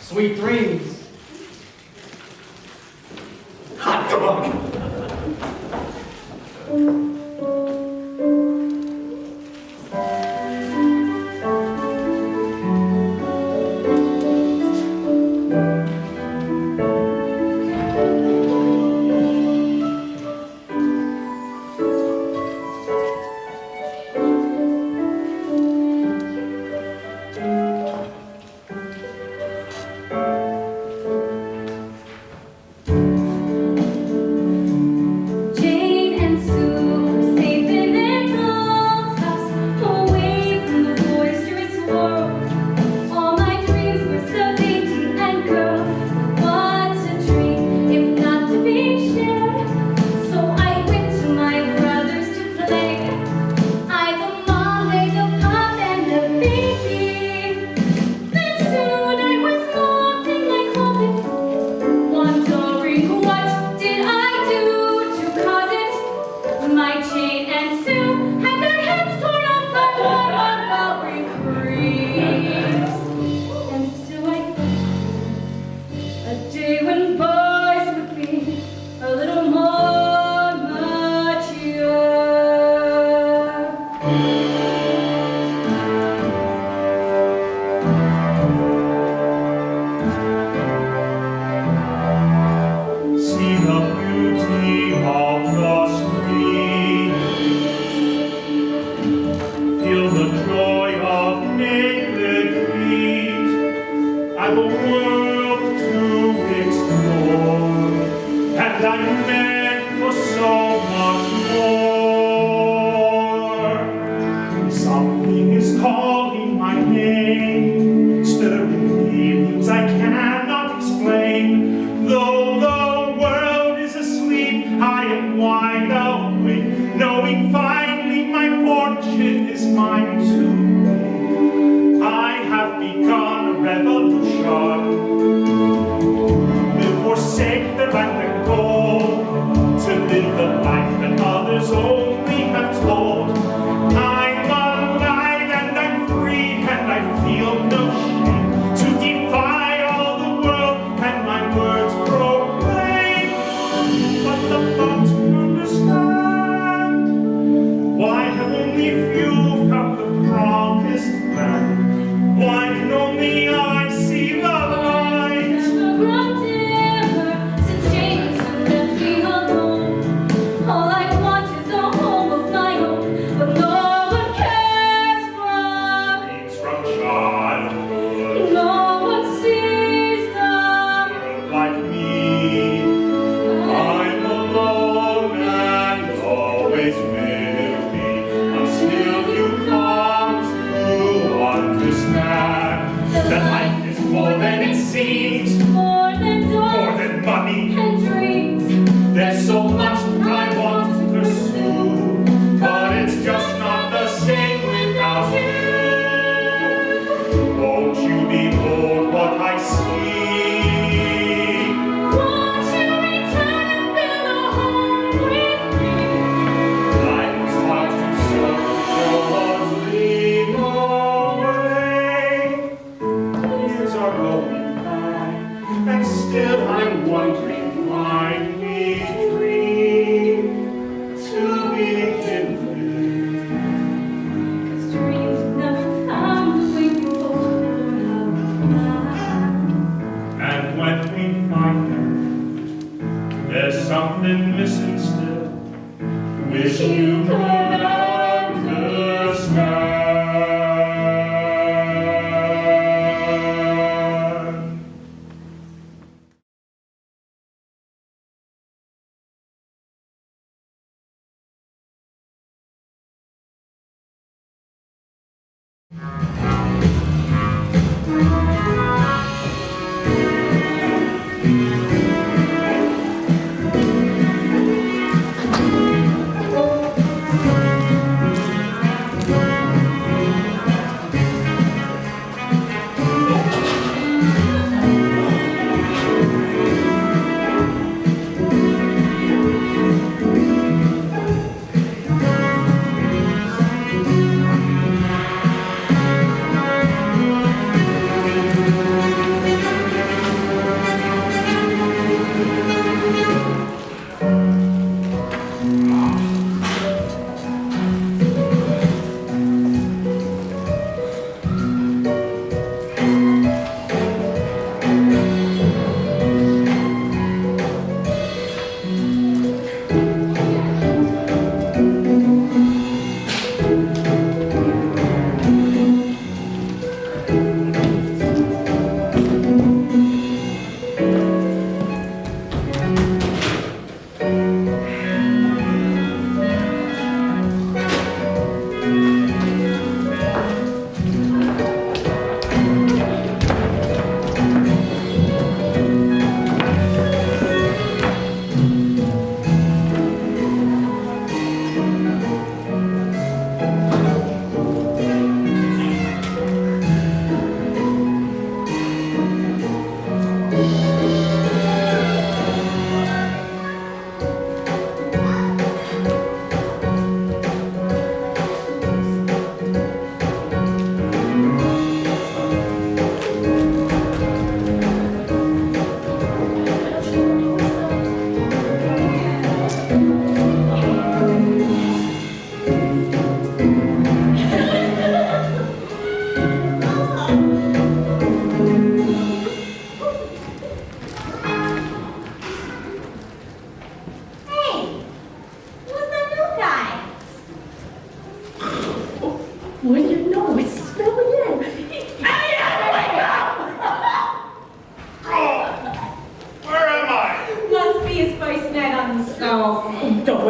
S5: Sweet dreams.
S9: Hot dog!
S1: have a world to explore, and I'm meant for so much more. Something is calling my name, stirring feelings I cannot explain. Though the world is asleep, I am wide awake, knowing finally my fortune is mine to make. I have begun a revolution, will forsake the land and gold, to live the life that others only have told. I'm alive and I'm free and I feel no shame to defy all the world and my words proclaim. But the folks understand why have only few found the promised land? Why can only I see the light?
S3: Never grown dimmer since Jameson left me alone. All I want is a home of my own, but no one cares from.
S1: Dreams from childhood,
S3: No one sees them.
S1: world like me. I'm alone and always will be, until you come to understand that life is more than it seems,
S3: More than
S1: more
S3: doors
S1: than money.
S3: and dreams.
S1: There's so much I want to pursue, but it's just not the same without you. Won't you behold what I see?
S3: Won't you return and build a home with me?
S1: Life is hard to search for, dream away. Years are going by, and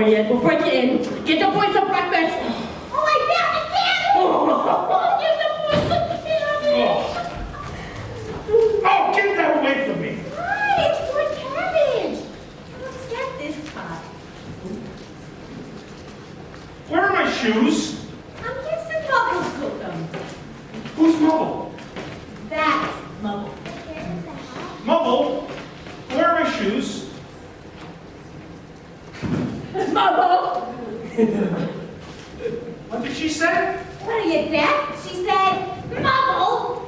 S2: over yet. We'll break it in. Get the boys some breakfast.
S3: Oh, I found the cabbage!
S2: Oh,
S3: Give the boys some cabbage!
S7: Oh, get that away from me.
S3: Hi, it's more cabbage. I'm upset this time.
S7: Where are my shoes?
S3: I'm guessing Mubble's cooked them.
S7: Who's Mubble?
S3: That's Mubble.
S7: Mubble? Where are my shoes?
S2: Mubble!
S7: What did she say?
S3: What are you, deaf? She said, Mubble!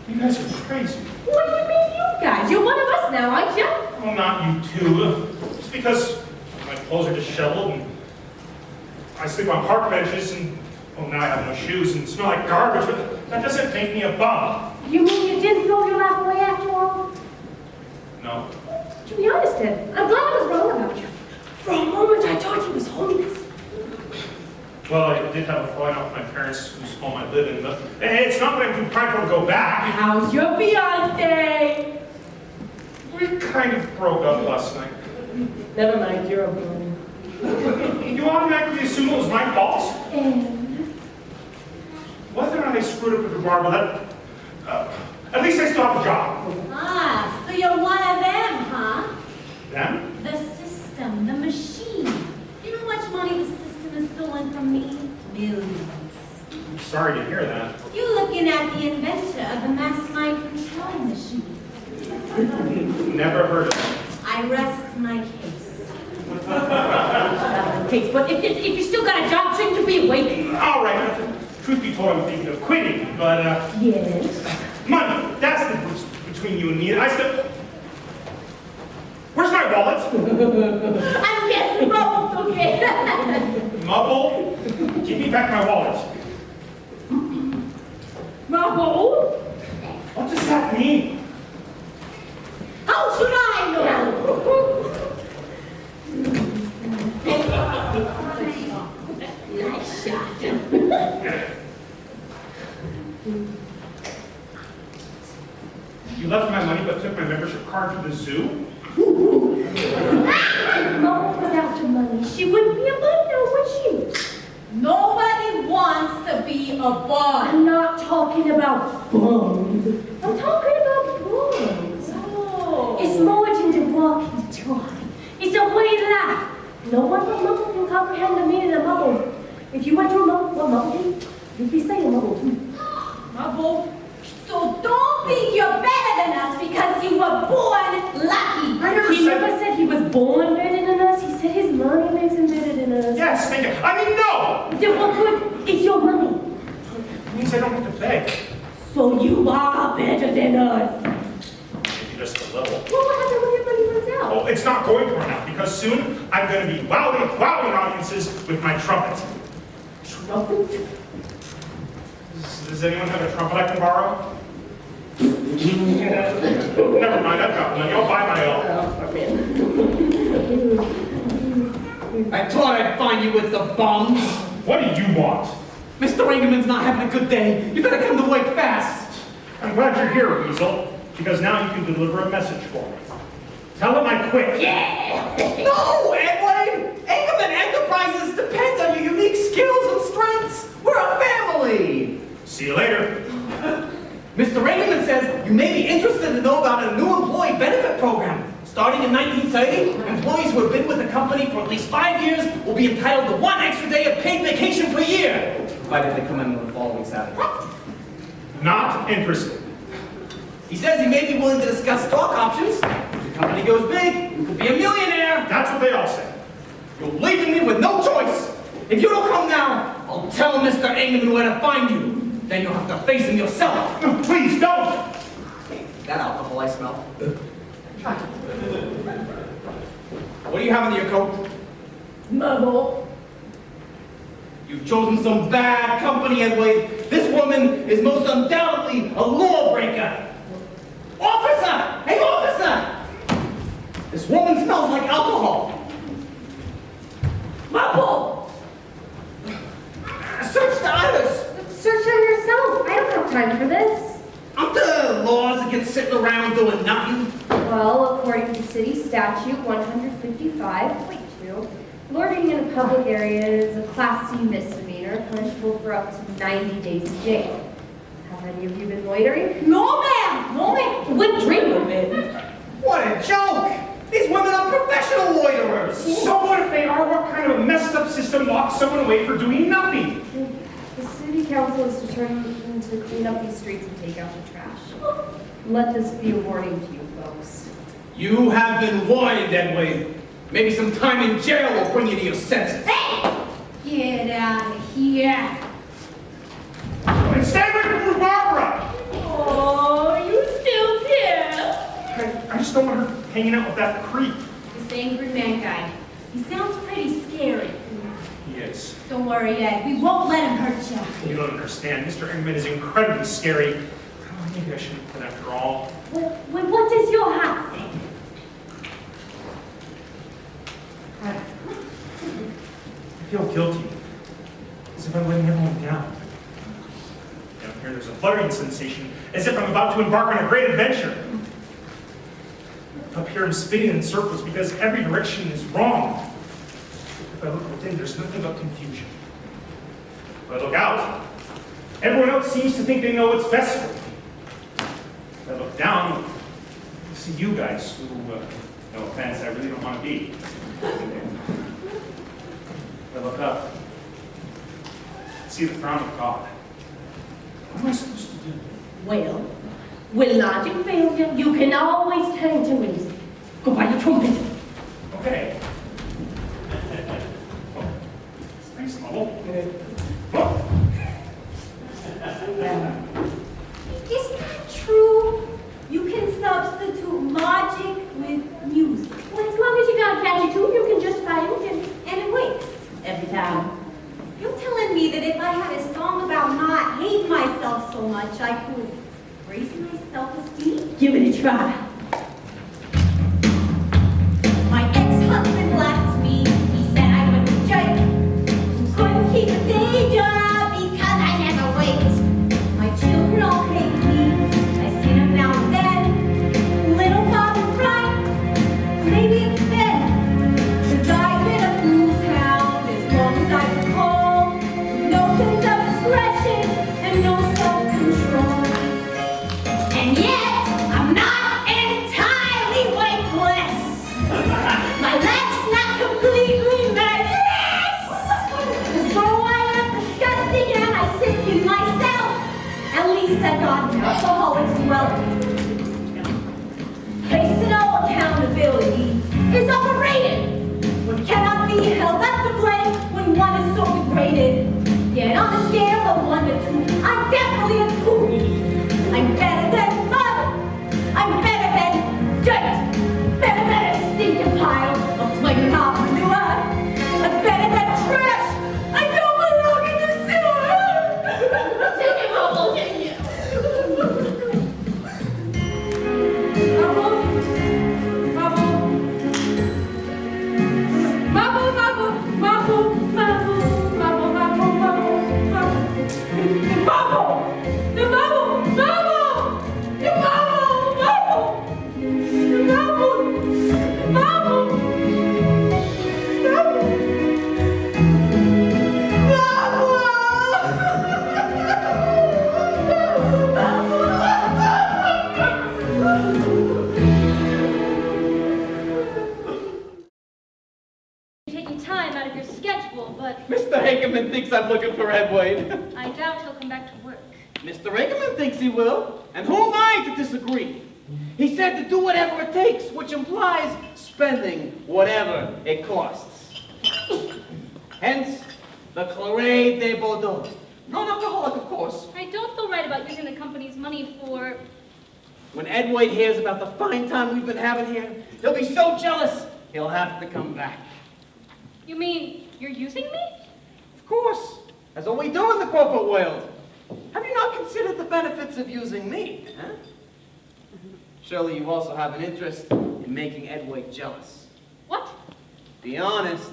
S7: You guys are crazy.
S2: What do you mean, you guys? You're one of us now, aren't you?
S7: Well, not you two. Just because my clothes are disheveled and I sleep on park benches and, well, now I have no shoes and smell like garbage, but that doesn't make me a bum.
S2: You mean you didn't throw your laugh away after all?
S7: No.
S2: To be honest, Ed, I'm glad I was wrong about you. For a moment, I thought he was homeless.
S7: Well, I did have a falling out with my parents whose home I live in, but it's not that I'm too prideful to go back.
S2: How's your fiancé?
S7: We kind of broke up last night.
S2: Never mind, you're a bum.
S7: You automatically assume it was my fault?
S2: And?
S7: Whether or not I screwed up with Rhubarbara, at least I still have a job.
S3: Ah, so you're one of them, huh?
S7: Them?
S3: The system, the machine. You know how much money the system has stolen from me? Millions.
S7: I'm sorry to hear that.
S3: You're looking at the inventor of the mass mind control machine.
S7: Never heard of it.
S3: I rest my case.
S2: But if you still got a job, shouldn't you be awake?
S7: All right, truth be told, I'm thinking of quitting, but,
S2: Yes.
S7: money, that's the difference between you and me. I still... Where's my wallet?
S2: I'm guessing Mubble's okay.
S7: Mubble, give me back my wallet.
S2: Mubble?
S7: What does that mean?
S3: How should I know? Nice shot.
S7: You left my money but took my membership card to the zoo?
S2: Mubble was out to money. She wouldn't be a bum now, would she?
S3: Nobody wants to be a bum.
S2: I'm not talking about bums. I'm talking about bums.
S3: Oh.
S2: It's more than to walk and talk. It's a way of life. No one but Mubble can comprehend the meaning of Mubble. If you went to a Mubble, what Mubble did, you'd be saying Mubble too.
S3: Mubble. So don't think you're better than us because you were born lucky.
S2: He never said he was born better than us. He said his money makes him better than us.
S7: Yes, thank you. I mean, no!
S2: Then what good is your money?
S7: It means I don't have to beg.
S2: So you are better than us.
S7: Maybe just a little.
S2: Well, what happens when your money runs out?
S7: Oh, it's not going to run out because soon I'm going to be wowing audiences with my trumpet.
S2: Trumpet?
S7: Does anyone have a trumpet I can borrow? Never mind, I've got money. I'll buy my own.
S5: I thought I'd find you with the bums.
S7: What do you want?
S5: Mr. Engerman's not having a good day. You better come to work fast.
S7: I'm glad you're here, Weasel, because now you can deliver a message for me. Tell him I quit.
S5: No, Edward! Engerman Enterprises depends on your unique skills and strengths. We're a family.
S7: See you later.
S5: Mr. Engerman says you may be interested to know about a new employee benefit program. Starting in 1930, employees who have been with the company for at least 5 years will be entitled to 1 extra day of paid vacation per year, provided they come in on the following Saturday.
S7: Not interested.
S5: He says he may be willing to discuss stock options. If the company goes big, you could be a millionaire.
S7: That's what they all say.
S5: You're leaving me with no choice. If you don't come now, I'll tell Mr. Engerman where to find you. Then you'll have to face him yourself.
S7: Please don't.
S5: Is that alcohol I smell? What do you have under your coat?
S2: Mubble.
S5: You've chosen some bad company, Edward. This woman is most undoubtedly a lawbreaker. Officer! Hey, officer! This woman smells like alcohol.
S2: Mubble!
S5: Search the others.
S2: Search on yourself. I don't have time for this.
S5: Aren't there laws against sitting around doing nothing?
S2: Well, according to city statute 155.2,
S10: Loitering in a public area is a Class C misdemeanor, punishable for up to 90 days in jail. Have any of you been loitering?
S2: No, ma'am! No, ma'am! What dream of it?
S5: What a joke! These women are professional loiterers!
S7: So what if they are? What kind of a messed up system locks someone away for doing nothing?
S10: The city council is determined to clean up these streets and take out the trash. Let this be a warning to you folks.
S5: You have been warned, Edward. Maybe some time in jail will bring you to your senses.
S2: Hey! Get out of here!
S7: And stay away from Rhubarbara!
S2: Oh, you still care?
S7: I just don't want her hanging out with that creep.
S2: This angry man guy. He sounds pretty scary.
S7: He is.
S2: Don't worry, Ed. We won't let him hurt you.
S7: You don't understand. Mr. Engerman is incredibly scary. Oh, maybe I shouldn't put after all.
S2: Well, what does your hat say?
S7: I feel guilty. As if I'm letting everyone down. Down here there's a fluttering sensation, as if I'm about to embark on a great adventure. Up here I'm spinning in circles because every direction is wrong. If I look within, there's nothing but confusion. If I look out, everyone else seems to think they know what's best for me. If I look down, I see you guys who, no offense, I really don't want to be. If I look up, I see the frown of God. What am I supposed to do?
S2: Well, when logic fails you, you can always turn to reason. Go buy your trumpet.
S7: Okay. Oh, thanks, Mubble. Oh.
S2: Is that true? You can substitute logic with music. Well, as long as you got a catchy tune, you can just find it and it works every time.
S10: You're telling me that if I had a song about not hating myself so much, I could raise my self-esteem?
S2: Give it a try.
S10: My ex-husband left me. He said I was a jerk. Couldn't keep a day job because I never worked. My children all hate me. I see them now and then. Little father right. Maybe it's been 'cause I've been a fool's hound as long as I recall. No sense of discretion and no self-control. And yet, I'm not entirely weightless. My leg's not completely measureless. As though I am disgusting and I sick in myself. At least I got an alcoholic's wealth. Personal accountability is overrated. One cannot be held up to blame when one is so degraded. Yet on the scale of 1 to 2, I'm definitely a 2. I'm better than mud. I'm better than dirt. Better than a stinking pile of flaming hot manure. I'm better than trash. I don't belong in the sewer.
S2: Take it, Mubble, take it.
S10: Mubble. Mubble. Mubble. Mubble. Mubble. Mubble. Mubble. Mubble. Mubble. Mubble. The bubble. Bubble. The bubble. Bubble. The bubble. Bubble. Bubble.
S3: You're taking time out of your schedule, but
S5: Mr. Engerman thinks I'm looking for Edward.
S3: I doubt he'll come back to work.
S5: Mr. Engerman thinks he will. And who am I to disagree? He said to do whatever it takes, which implies spending whatever it costs. Hence, the Claret de Bordeaux. Non-alcoholic, of course.
S3: I don't feel right about using the company's money for...
S5: When Edward hears about the fine time we've been having here, he'll be so jealous, he'll have to come back.
S3: You mean you're using me?
S5: Of course. That's what we do in the corporate world. Have you not considered the benefits of using me, huh? Surely you also have an interest in making Edward jealous.
S3: What?
S5: Be honest.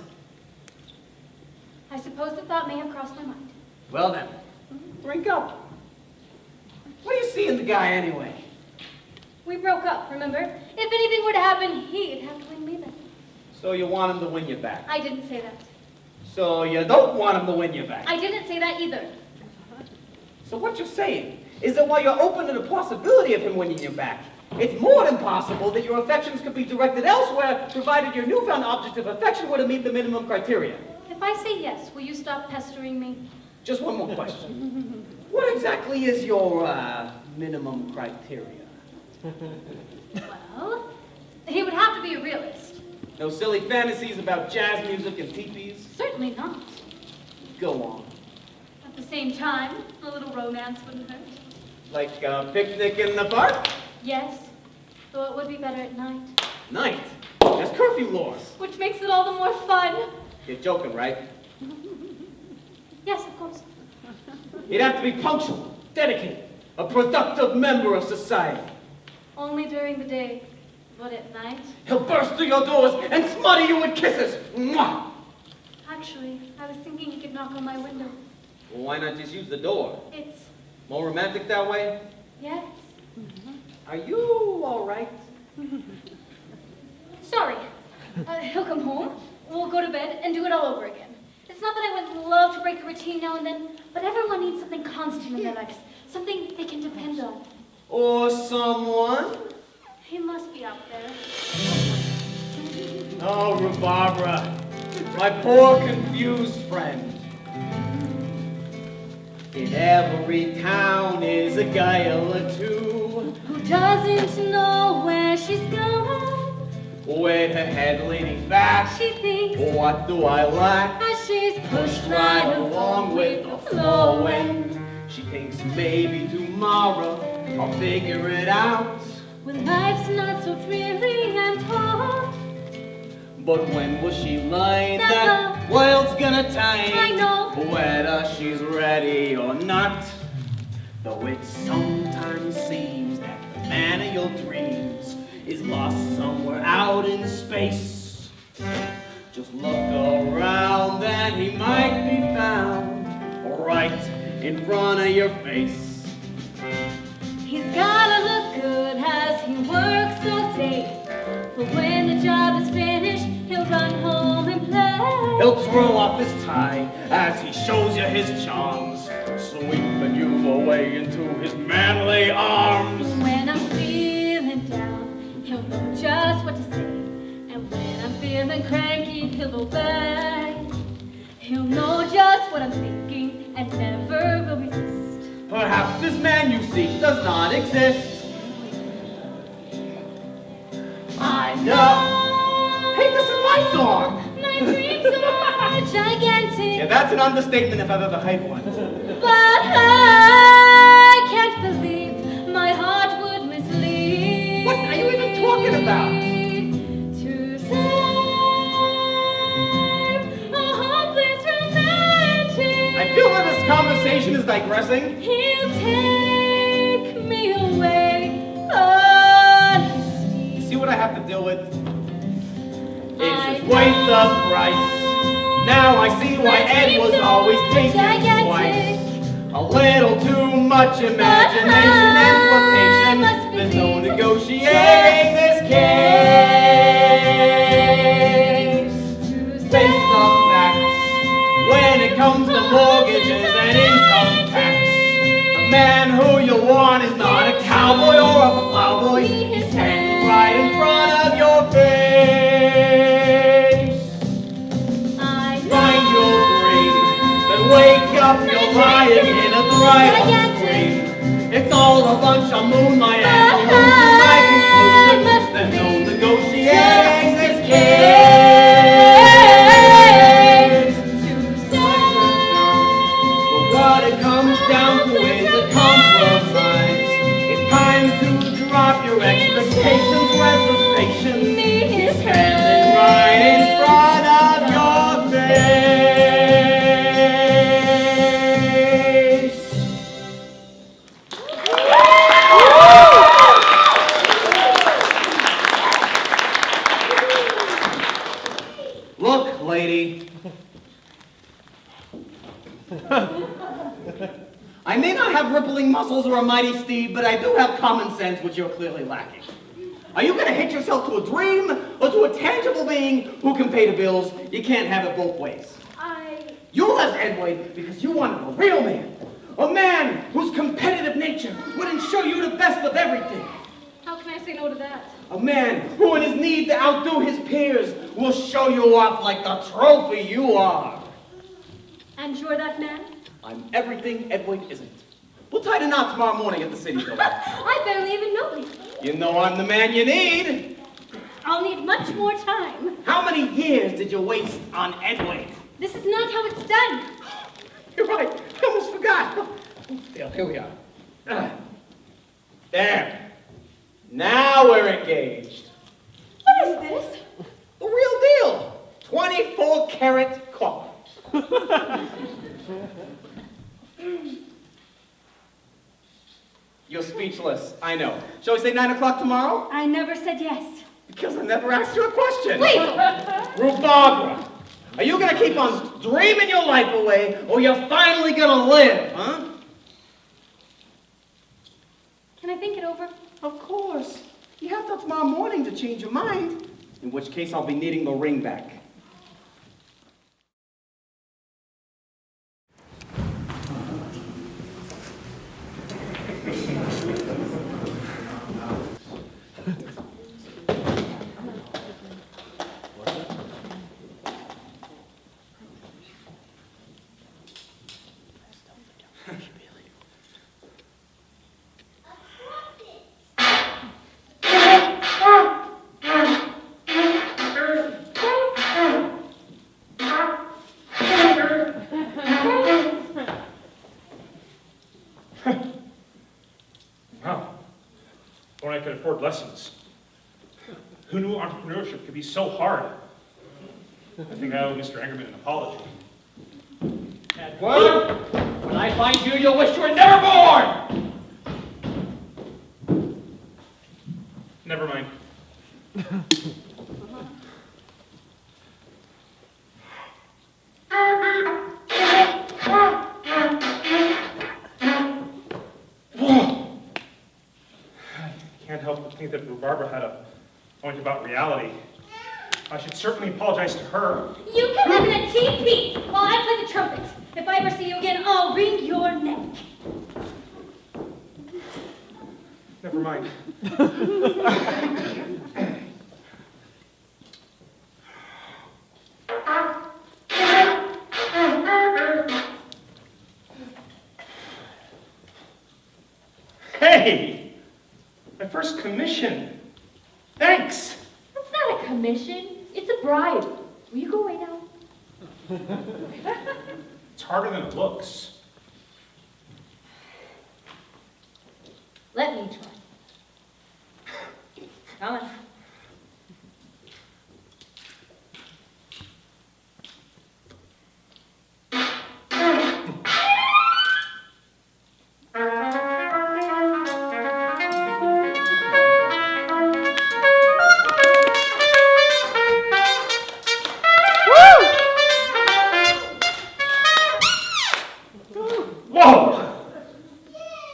S3: I suppose the thought may have crossed my mind.
S5: Well then, drink up. What do you see in the guy anyway?
S3: We broke up, remember? If anything were to happen, he'd have to win me back.
S5: So you want him to win you back?
S3: I didn't say that.
S5: So you don't want him to win you back?
S3: I didn't say that either.
S5: So what you're saying is that while you're open to the possibility of him winning you back, it's more than possible that your affections could be directed elsewhere, provided your newfound object of affection were to meet the minimum criteria.
S3: If I say yes, will you stop pestering me?
S5: Just one more question. What exactly is your, minimum criteria?
S3: Well, he would have to be a realist.
S5: No silly fantasies about jazz music and teepees?
S3: Certainly not.
S5: Go on.
S3: At the same time, a little romance wouldn't hurt.
S5: Like a picnic in the park?
S3: Yes, though it would be better at night.
S5: Night? There's curfew laws.
S3: Which makes it all the more fun.
S5: You're joking, right?
S3: Yes, of course.
S5: You'd have to be punctual, dedicated, a productive member of society.
S3: Only during the day, but at night?
S5: He'll burst through your doors and smother you with kisses. Mwah!
S3: Actually, I was thinking he could knock on my window.
S5: Well, why not just use the door?
S3: It's...
S5: More romantic that way?
S3: yes.
S5: Are you all right?
S3: Sorry. He'll come home, we'll go to bed, and do it all over again. It's not that I wouldn't love to break the routine now and then, but everyone needs something constant in their lives. Something they can depend on.
S5: Or someone?
S3: He must be out there.
S5: Oh, Rhubarbara, my poor confused friend. In every town is a guile or two
S3: Who doesn't know where she's going?
S5: with her head leaning back.
S3: She thinks
S5: What do I lack?
S3: as she's pushed
S5: Right along with the flow, and she thinks maybe tomorrow I'll figure it out.
S3: when life's not so dreary and hard.
S5: But when will she learn
S3: Never.
S5: that world's gonna change?
S3: I know.
S5: Whether she's ready or not. Though it sometimes seems that the man of your dreams is lost somewhere out in space. Just look around and he might be found right in front of your face.
S3: He's gotta look good as he works all day. But when the job is finished, he'll run home and play.
S5: He'll throw off his tie as he shows you his charms, sweeping you away into his manly arms.
S3: When I'm feeling down, he'll know just what to say. And when I'm feeling cranky, he'll obey. He'll know just what I'm thinking and never will resist.
S5: Perhaps this man you seek does not exist. I know. Hey, this is my song.
S3: My dreams are gigantic.
S5: Yeah, that's an understatement if I've ever heard one.
S3: But I can't believe my heart would mislead.
S5: What are you even talking about?
S3: To save a hopeless romantic.
S5: I feel that this conversation is digressing.
S3: He'll take me away.
S5: See what I have to deal with? Is it worth the price? Now I see why Ed was always taken twice. A little too much imagination and flirtation. There's no negotiating this case. Face the facts. When it comes to mortgages and income tax, the man who you want is not a cowboy or a plowboy. He's standing right in front of your face. Find your dream, then wake up, you're lying in a thriving dream. It's all a bunch of moonlight and hallucinating conclusions. There's no negotiating this case. But what it comes down to is a compromise. It's time to drop your expectations, reservations. He's standing right in front of your face. Look, lady. I may not have rippling muscles or a mighty steed, but I do have common sense, which you're clearly lacking. Are you gonna hitch yourself to a dream or to a tangible being who can pay the bills? You can't have it both ways. You left Edward because you wanted a real man. A man whose competitive nature would ensure you the best of everything.
S3: How can I say no to that?
S5: A man who in his need to outdo his peers will show you off like the trophy you are.
S3: And you're that man?
S5: I'm everything Edward isn't. We'll tie the knot tomorrow morning at the city building.
S3: I barely even know you.
S5: You know I'm the man you need.
S3: I'll need much more time.
S5: How many years did you waste on Edward?
S3: This is not how it's done.
S5: You're right. I almost forgot. Here we are. There. Now we're engaged.
S3: What is this?
S5: The real deal. 24-karat copper. You're speechless, I know. Shall we say 9 o'clock tomorrow?
S3: I never said yes.
S5: Because I never asked you a question.
S3: Weasel!
S5: Rhubarbara, are you gonna keep on dreaming your life away, or you're finally gonna live, huh?
S3: Can I think it over?
S5: Of course. You have till tomorrow morning to change your mind. In which case, I'll be needing the ring back.
S7: Lessons. Who knew entrepreneurship could be so hard? I think I owe Mr. Engerman an apology.
S4: Edward, when I find you, you'll wish you were never born!
S7: Never mind. I think that Rhubarbara had a point about reality. I should certainly apologize to her.
S3: You can live in a teepee while I play the trumpet. If I ever see you again, I'll wring your neck.
S7: Never mind. Hey! My first commission. Thanks.
S2: That's not a commission. It's a bribe. Will you go away now?
S7: It's harder than it looks.
S2: Let me try. Come on.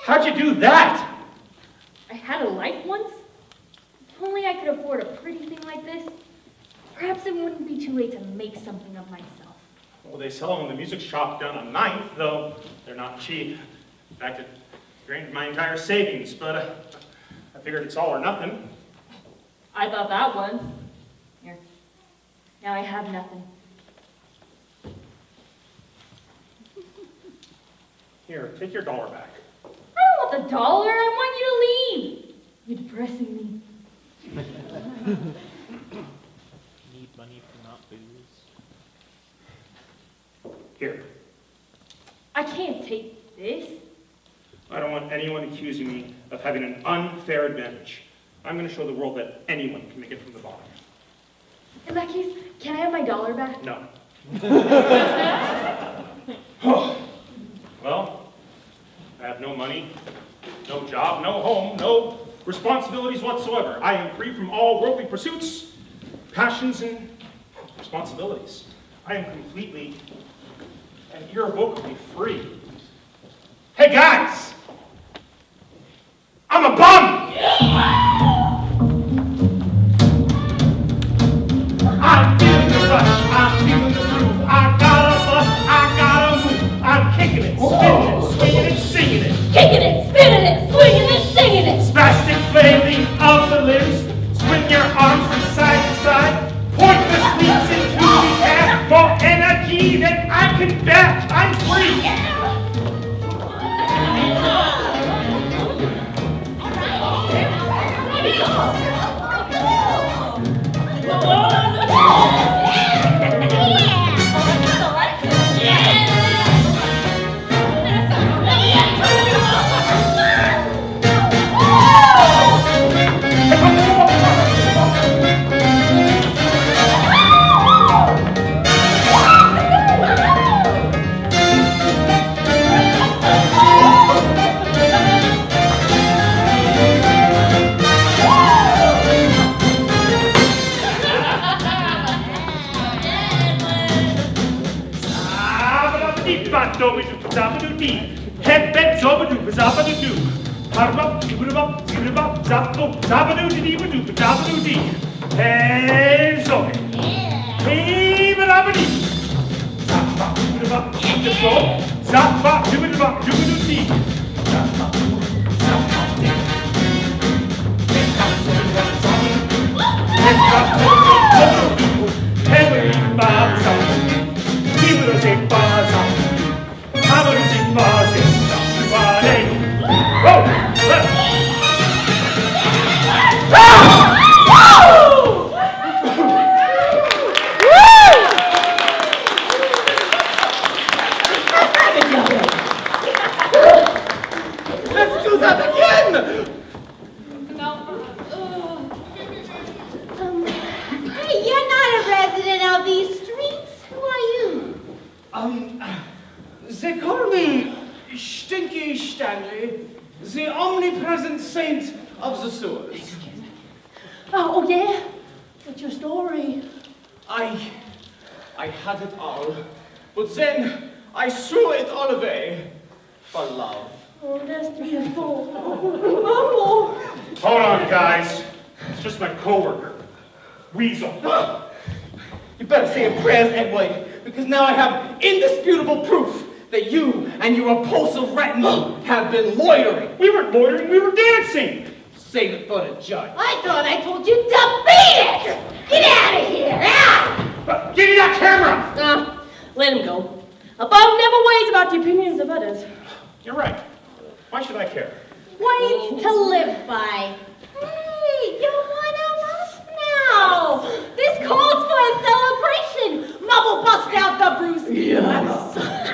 S7: How'd you do that?
S2: I had a life once. If only I could afford a pretty thing like this, perhaps it wouldn't be too late to make something of myself.
S7: Well, they sell them in the music shop down on 9th, though they're not cheap. In fact, it drained my entire savings, but I figured it's all or nothing.
S2: I thought that once. Here. Now I have nothing.
S7: Here, take your $1 back.
S2: I don't want the dollar. I want you to leave. You're depressing me.
S11: Need money for not booze.
S7: Here.
S2: I can't take this.
S7: I don't want anyone accusing me of having an unfair advantage. I'm going to show the world that anyone can make it from the bottom.
S2: In that case, can I have my $1 back?
S7: No. Well, I have no money, no job, no home, no responsibilities whatsoever. I am free from all worldly pursuits, passions, and responsibilities. I am completely and irrevocably free. Hey guys! I'm a bum!
S5: They call me Stinky Stanley, the omnipresent saint of the sewers.
S2: Oh, yeah? What's your story?
S5: I had it all, but then I threw it all away for love.
S2: Oh, that's beautiful. Mubble.
S7: Hold on, guys. It's just my coworker, Weasel.
S5: You better say your prayers, Edward, because now I have indisputable proof that you and your repulsive retinue have been loitering.
S7: We weren't loitering, we were dancing.
S5: Save it for the judge.
S10: I thought I told you to beat it! Get out of here! Out!
S7: Give me that camera!
S2: Let him go. A bum never worries about the opinions of others.
S7: You're right. Why should I care?
S10: Weights to live by. Hey, you're one of us now! This calls for a celebration! Mubble bust out the Bruce!
S7: Yes.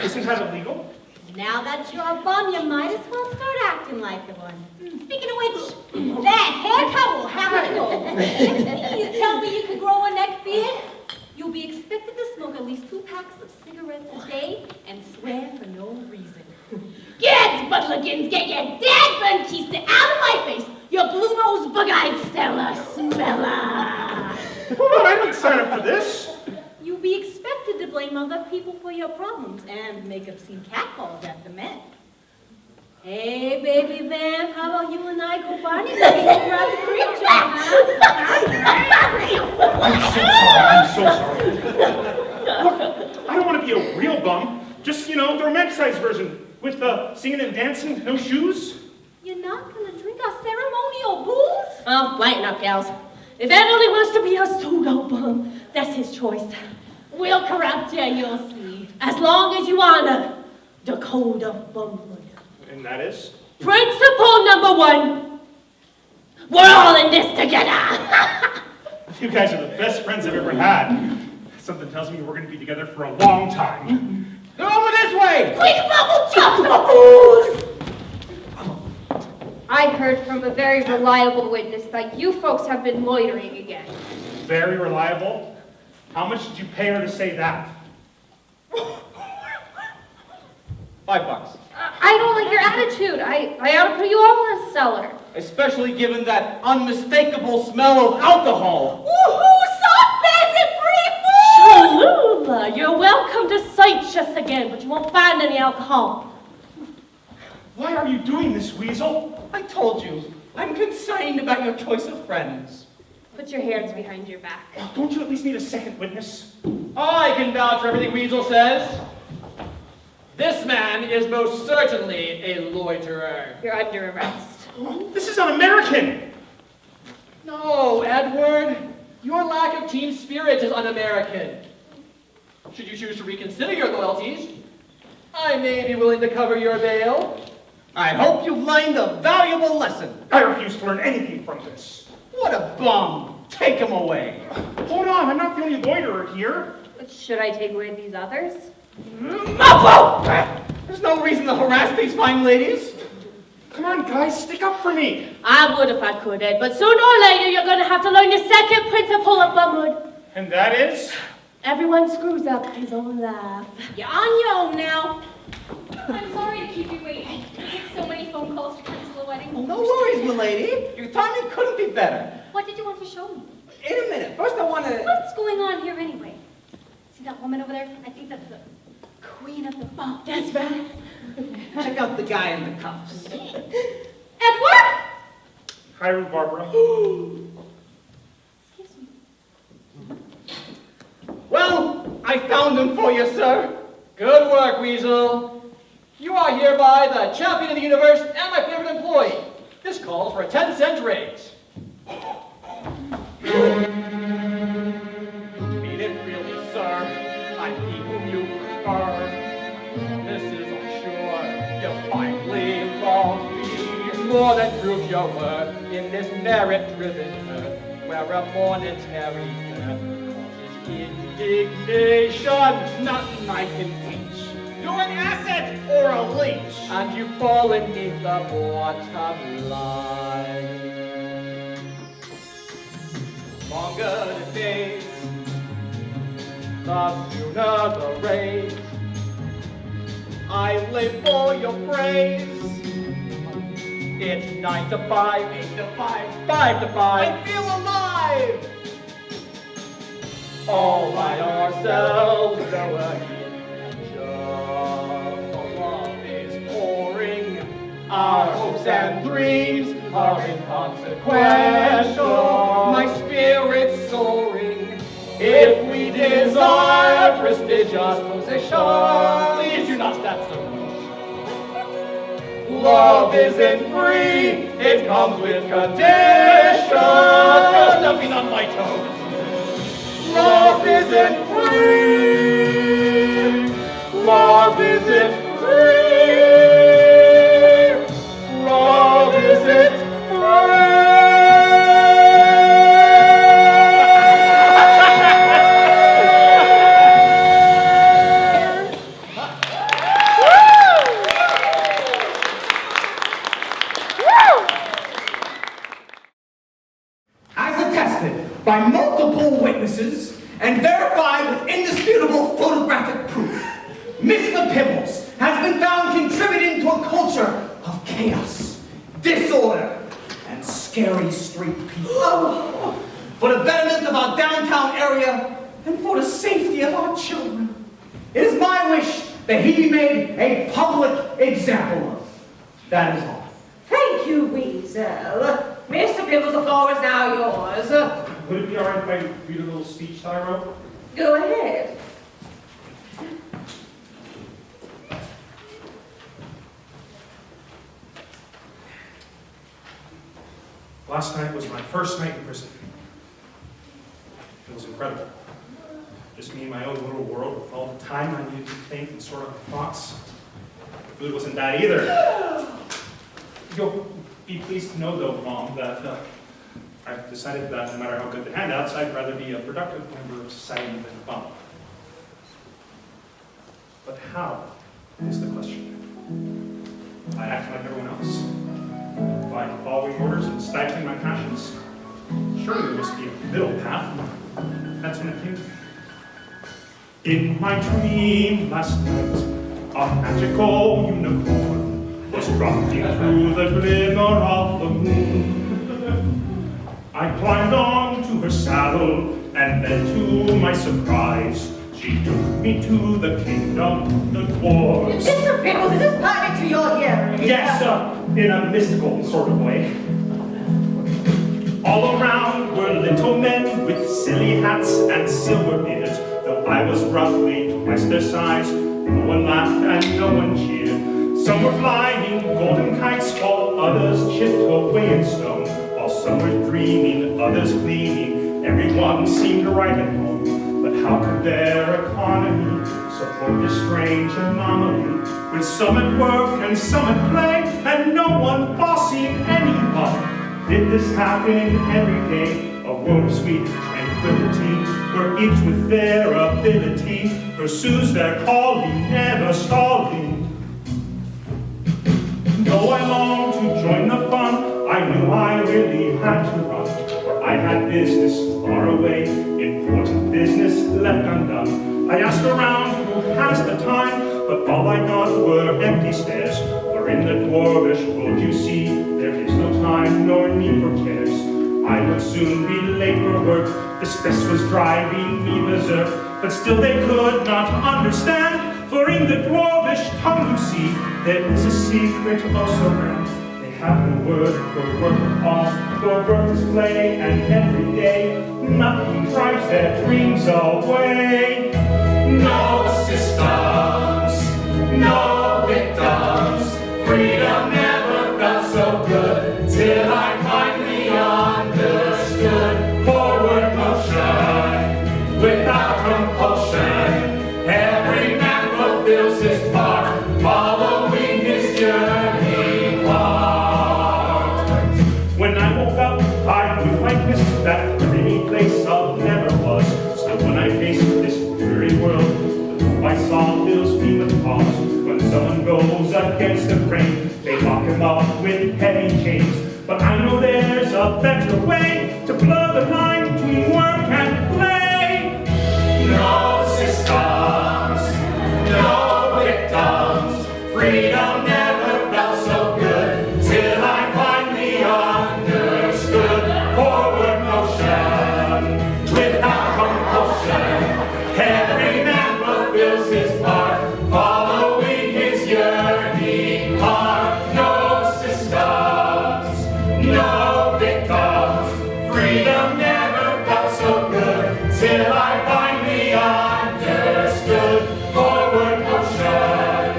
S7: Isn't that illegal?
S10: Now that you're a bum, you might as well start acting like one. Speaking of which, that haircut will have to go. Please tell me you can grow a neck beard. You'll be expected to smoke at least 2 packs of cigarettes a day and swear for no reason. Get, Butlerkins, get your dead Bentista out of my face! You blue-nosed, bug-eyed smeller!
S7: Hold on, I didn't sign up for this.
S10: You'll be expected to blame other people for your problems and make obscene catcalls at the men. Hey, baby vamp, how about you and I go Barney over at the creature,
S7: I'm so sorry. Look, I don't want to be a real bum. Just, the romanticized version with the singing and dancing, no shoes.
S10: You're not gonna drink our ceremonial booze?
S2: Oh, lighten up, gals. If Ed only wants to be a pseudo bum, that's his choice.
S10: We'll corrupt you, you'll see.
S2: As long as you honor the code of bumhood.
S7: And that is?
S2: Principle number 1. We're all in this together.
S7: You guys are the best friends I've ever had. Something tells me we're going to be together for a long time.
S5: Go over this way!
S10: Quick, Mubble, jump the booze!
S3: I heard from a very reliable witness that you folks have been loitering again.
S7: Very reliable. How much did you pay her to say that?
S5: $5.
S3: I don't like your attitude. I ought to put you all in a cellar.
S5: Especially given that unmistakable smell of alcohol.
S10: Woohoo! Soft beds and free food!
S2: Chalulah, you're welcome to sight just again, but you won't find any alcohol.
S7: Why are you doing this, Weasel?
S5: I told you, I'm concerned about your choice of friends.
S3: Put your hands behind your back.
S7: Don't you at least need a second witness?
S4: I can vouch for everything Weasel says. This man is most certainly a loiterer.
S3: You're under arrest.
S7: This is un-American.
S4: No, Edward. Your lack of team spirit is un-American. Should you choose to reconsider your loyalties, I may be willing to cover your bail.
S5: I hope you've learned a valuable lesson.
S7: I refuse to learn anything from this.
S5: What a bum. Take him away.
S7: Hold on, I'm not the only loiterer here.
S2: But should I take away these others?
S5: Mubble! There's no reason to harass these fine ladies.
S7: Come on, guys, stick up for me.
S2: I would if I could, Ed, but sooner or later you're going to have to learn the second principle of bumhood.
S7: And that is?
S2: Everyone screws up his own life.
S3: You're on your own now. I'm sorry to keep you waiting. I get so many phone calls to cancel the wedding.
S5: No worries, milady. Your timing couldn't be better.
S3: What did you want to show me?
S5: In a minute. First, I want to...
S3: What's going on here anyway? See that woman over there? I think that's the queen of the ball.
S2: That's right.
S5: check out the guy in the cuffs.
S3: Edward?
S7: Hi, Rhubarbara.
S3: Excuse me.
S5: Well, I found him for you, sir.
S4: Good work, Weasel. You are hereby the champion of the universe and my favorite employee. This calls for a 10-cent raise.
S7: Mean it really, sir? I'm he whom you prefer. This is, I'm sure, you finally love me.
S4: More than proves your worth in this merit-driven earth, where a monetary death causes indignation.
S5: Nothing I can teach. You're an asset or a leech.
S4: And you fall beneath the bottom line.
S5: Longer the days,
S4: The sooner the raise.
S5: I live for your praise.
S4: It's 9 to 5,
S5: 8 to 5,
S4: 5 to 5.
S5: I feel alive.
S4: All by ourselves, though a
S5: Love is pouring.
S4: our hopes and dreams are inconsequential.
S5: My spirit's soaring.
S4: If we desire prestigious position, please do not step so much. Love isn't free, it comes with conditions. No stepping on my toes. Love isn't free. Love isn't free. Love isn't free.
S5: As attested by multiple witnesses and verified with indisputable photographic proof, Mr. Pibbles has been found contributing to a culture of chaos, disorder, and scary street people. For the betterment of our downtown area and for the safety of our children, it is my wish that he be made a public example of. That is all.
S12: Thank you, Weasel. Mr. Pibbles, the floor is now yours.
S7: Would it be all right if I read a little speech that I wrote?
S12: Go ahead.
S7: Last night was my first night in prison. It was incredible. Just me in my own little world with all the time I needed to think and sort out my thoughts. The food wasn't bad either. You'll be pleased to know, though, Mom, that I've decided that no matter how good the handouts, I'd rather be a productive member of society than a bum. But how is the question? By acting like everyone else? By following orders and stifling my passions? Surely there must be a middle path. That's when it came to me. In my dream last night, a magical unicorn was dropping through the glimmer of the moon. I climbed onto her saddle, and then to my surprise, she took me to the kingdom of the dwarves.
S12: Mr. Pibbles, is this pertinent to your hearing?
S7: Yes, in a mystical sort of way. All around were little men with silly hats and silver beards. Though I was roughly twice their size, no one laughed and no one cheered. Some were flying golden kites, while others chipped away in stone. While some were dreaming, others gleaming. Everyone seemed right at home, but how could their economy be
S1: support this strange anomaly, with some at work and some at play, and no one bossing anyone. Did this happen every day? A world of sweet tranquility, where each with their ability pursues their calling, never stalling. Though I longed to join the fun, I knew I really had to run, for I had business far away, important business left undone. I asked around who has the time, but all I got were empty stares, for in the dwarvish world you see, there is no time nor need for cares. I would soon be late for work, the stress was driving me berserk, but still they could not understand, for in the dwarvish tongue you see, there is a secret oh so grand. They have no word for work at all, for work is play, and every day nothing drives their dreams away. No systems, no victims, freedom never felt so good, till I finally understood. Forward motion, without compulsion, every man fulfills his part, following his journey part. When I woke up, I knew I missed that pretty place of never was. Still when I faced this dreary world, the hope I saw fills me with pause. When someone goes against the grain, they lock him up with heavy chains. But I know there's a better way to blur the line between work and play. No systems, no victims, freedom never felt so good, till I finally understood. Forward motion, without compulsion, every man fulfills his part, following his yearning heart. No systems, no victims, freedom never felt so good, till I finally understood. Forward motion,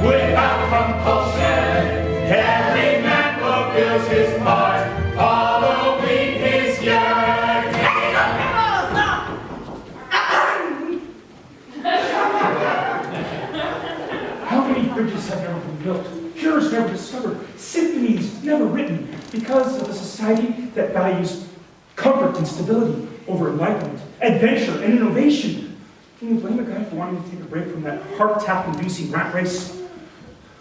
S1: without compulsion, every man fulfills his part, following his yearning.
S7: How many bridges have never been built? Cures never discovered, symphonies never written, because of a society that values comfort and stability over enlightenment, adventure, and innovation. Can you blame a guy for wanting to take a break from that heart-tap-inducing rat race?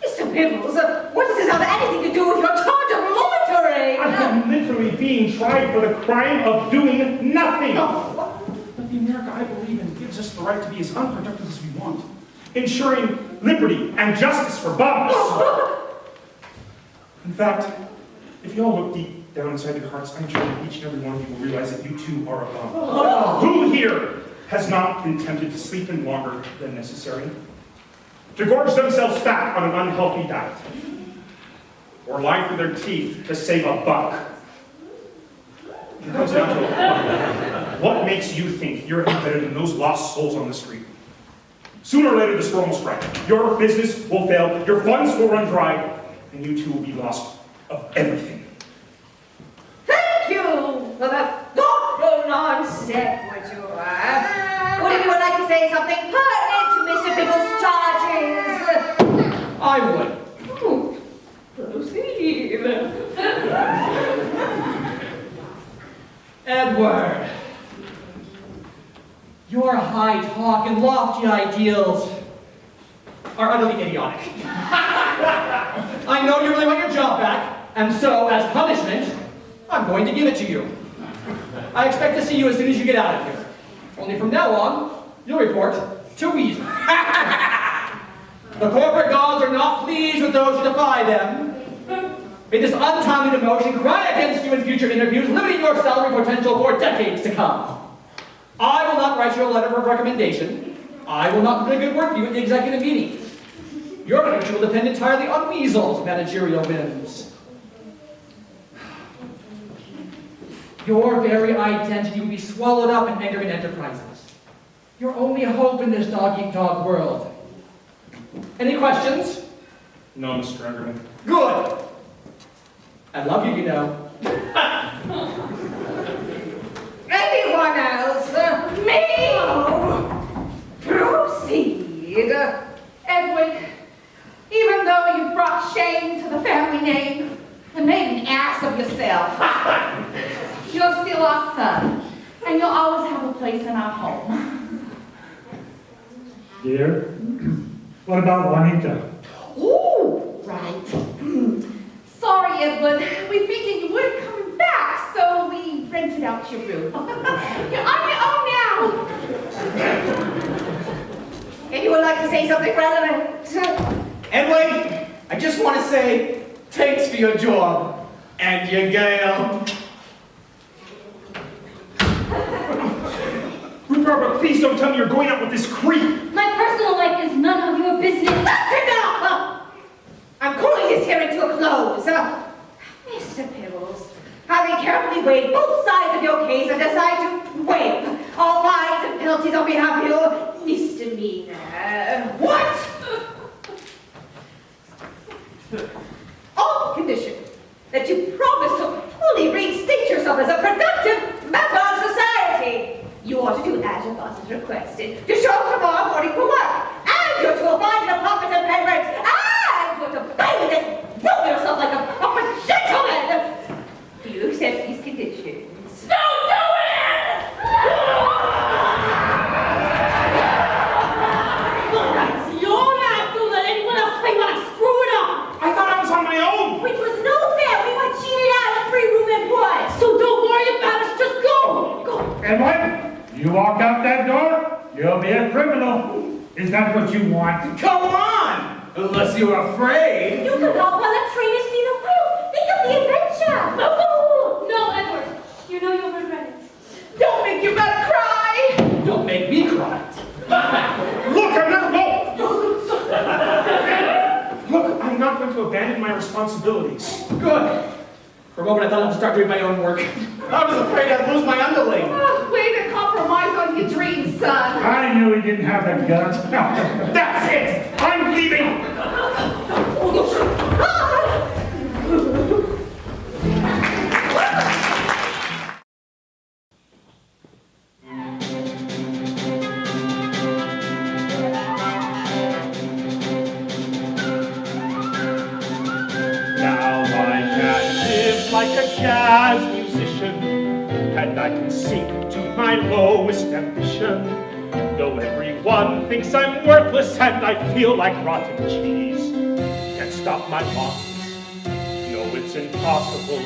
S12: Mr. Pibbles, what does this have anything to do with your charge of loitering?
S7: I am literally being tried for the crime of doing nothing. But the America I believe in gives us the right to be as unproductive as we want, ensuring liberty and justice for bums. In fact, if you all look deep down inside your hearts, I'm sure that each and every one of you will realize that you too are a bum. Who here has not been tempted to sleep in longer than necessary? To gorge themselves fat on an unhealthy diet? Or lie through their teeth to save a buck? It comes down to it. What makes you think you're any better than those lost souls on the street? Sooner or later, the storm will strike. Your business will fail, your funds will run dry, and you too will be lost of everything.
S12: Thank you for that thoughtful non-sequitur. Would anyone like to say something pertinent to Mr. Pibble's charges?
S4: I would.
S12: Proceed.
S4: Edward, your high talk and lofty ideals are utterly idiotic. I know you really want your job back, and so, as punishment, I'm going to give it to you. I expect to see you as soon as you get out of here. Only from now on, you'll report to Weasel. The corporate gods are not pleased with those who defy them. In this untimely demotion, cry against you in future interviews, limiting your salary potential for decades to come. I will not write you a letter of recommendation. I will not do a good work for you at the executive meetings. Your future will depend entirely on Weasel's managerial whims. Your very identity will be swallowed up in Engerman Enterprises. Your only hope in this dog-eat-dog world. Any questions?
S7: No, Mr. Engerman.
S4: Good. I love you, you know.
S12: Anyone else? Me? Proceed.
S6: still our son, and you'll always have a place in our home.
S8: Dear, what about Juanita?
S6: Ooh, right. Sorry, Edward. We figured you weren't coming back, so we rented out your room. You're on your own now.
S12: Anyone like to say something relevant?
S5: Anyway, I just want to say, thanks for your job and your girl.
S7: Rhubarbara, please don't tell me you're going out with this creep.
S3: My personal life is none of your business.
S12: That's enough! I'm calling this hearing to a close. Mr. Pibbles, having carefully weighed both sides of your case, I decide to waive all fines and penalties on behalf of your misdemeanor. What? On condition that you promise to fully reinstate yourself as a productive member of society. You ought to do as your boss has requested. To show up tomorrow morning for work. And you're to abide in the profits and pay rates. And you're to pay with it. Prove yourself like a proper gentleman. Do you accept these conditions? Don't do it!
S2: Well, that's your life. Don't let anyone else tell you how to screw it up.
S7: I thought I was on my own.
S12: Which was no fair. We were cheated out of free room and board.
S2: So don't worry about us. Just go. Go.
S8: Edward, you walk out that door, you'll be a criminal. Is that what you want?
S5: Come on! Unless you're afraid.
S12: You can hop on a train and see the wheel. Think of the adventure.
S3: No, Edward. You know you'll regret it.
S6: Don't make your mother cry.
S5: Don't make me cry.
S7: Look, I'm not Look, I'm not going to abandon my responsibilities.
S5: Good. For a moment I thought I'd start doing my own work. I was afraid I'd lose my underling.
S6: Oh, way to compromise on your dreams, son.
S8: I knew he didn't have the guts.
S7: That's it! I'm leaving! Now I can live like a jazz musician, and I can sink to my lowest ambition. Though everyone thinks I'm worthless and I feel like rotten cheese, can't stop my losses. No, it's impossible.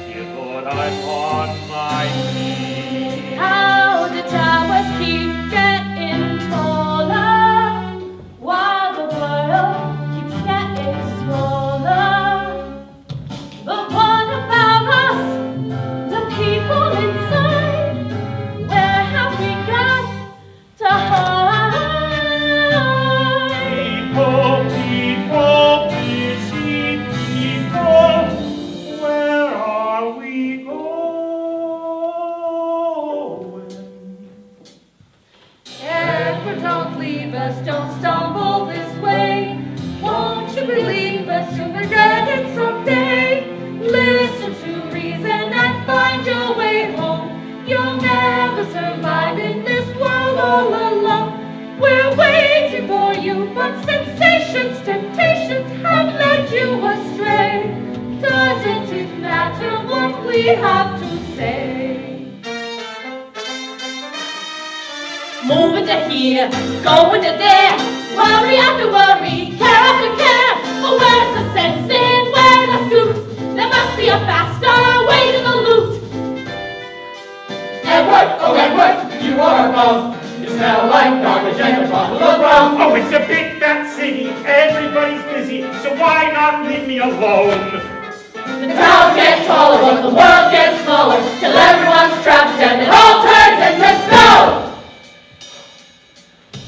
S7: Dear Lord, I'm on my knees.
S2: How the towers keep getting taller, while the world keeps getting smaller. But what about us, the people inside? Where have we got to hide?
S7: People, people, busy people, where are we going?
S2: Edward, don't leave us, don't stumble this way. Won't you believe us, you'll regret it someday. Listen to reason and find your way home. You'll never survive in this world all alone. We're waiting for you, but sensations, temptations have led you astray. Doesn't it matter what we have to say? Moving to here, going to there, worry after worry, care after care. But where's the sense in wearing a suit? There must be a faster way to the loot.
S4: Edward, oh Edward, you are a bum. You smell like garbage and a bottle of rum.
S7: Oh, it's a big fat city, everybody's busy, so why not leave me alone?
S2: The towers get taller, but the world gets smaller, till everyone's trapped and it all turns into snow.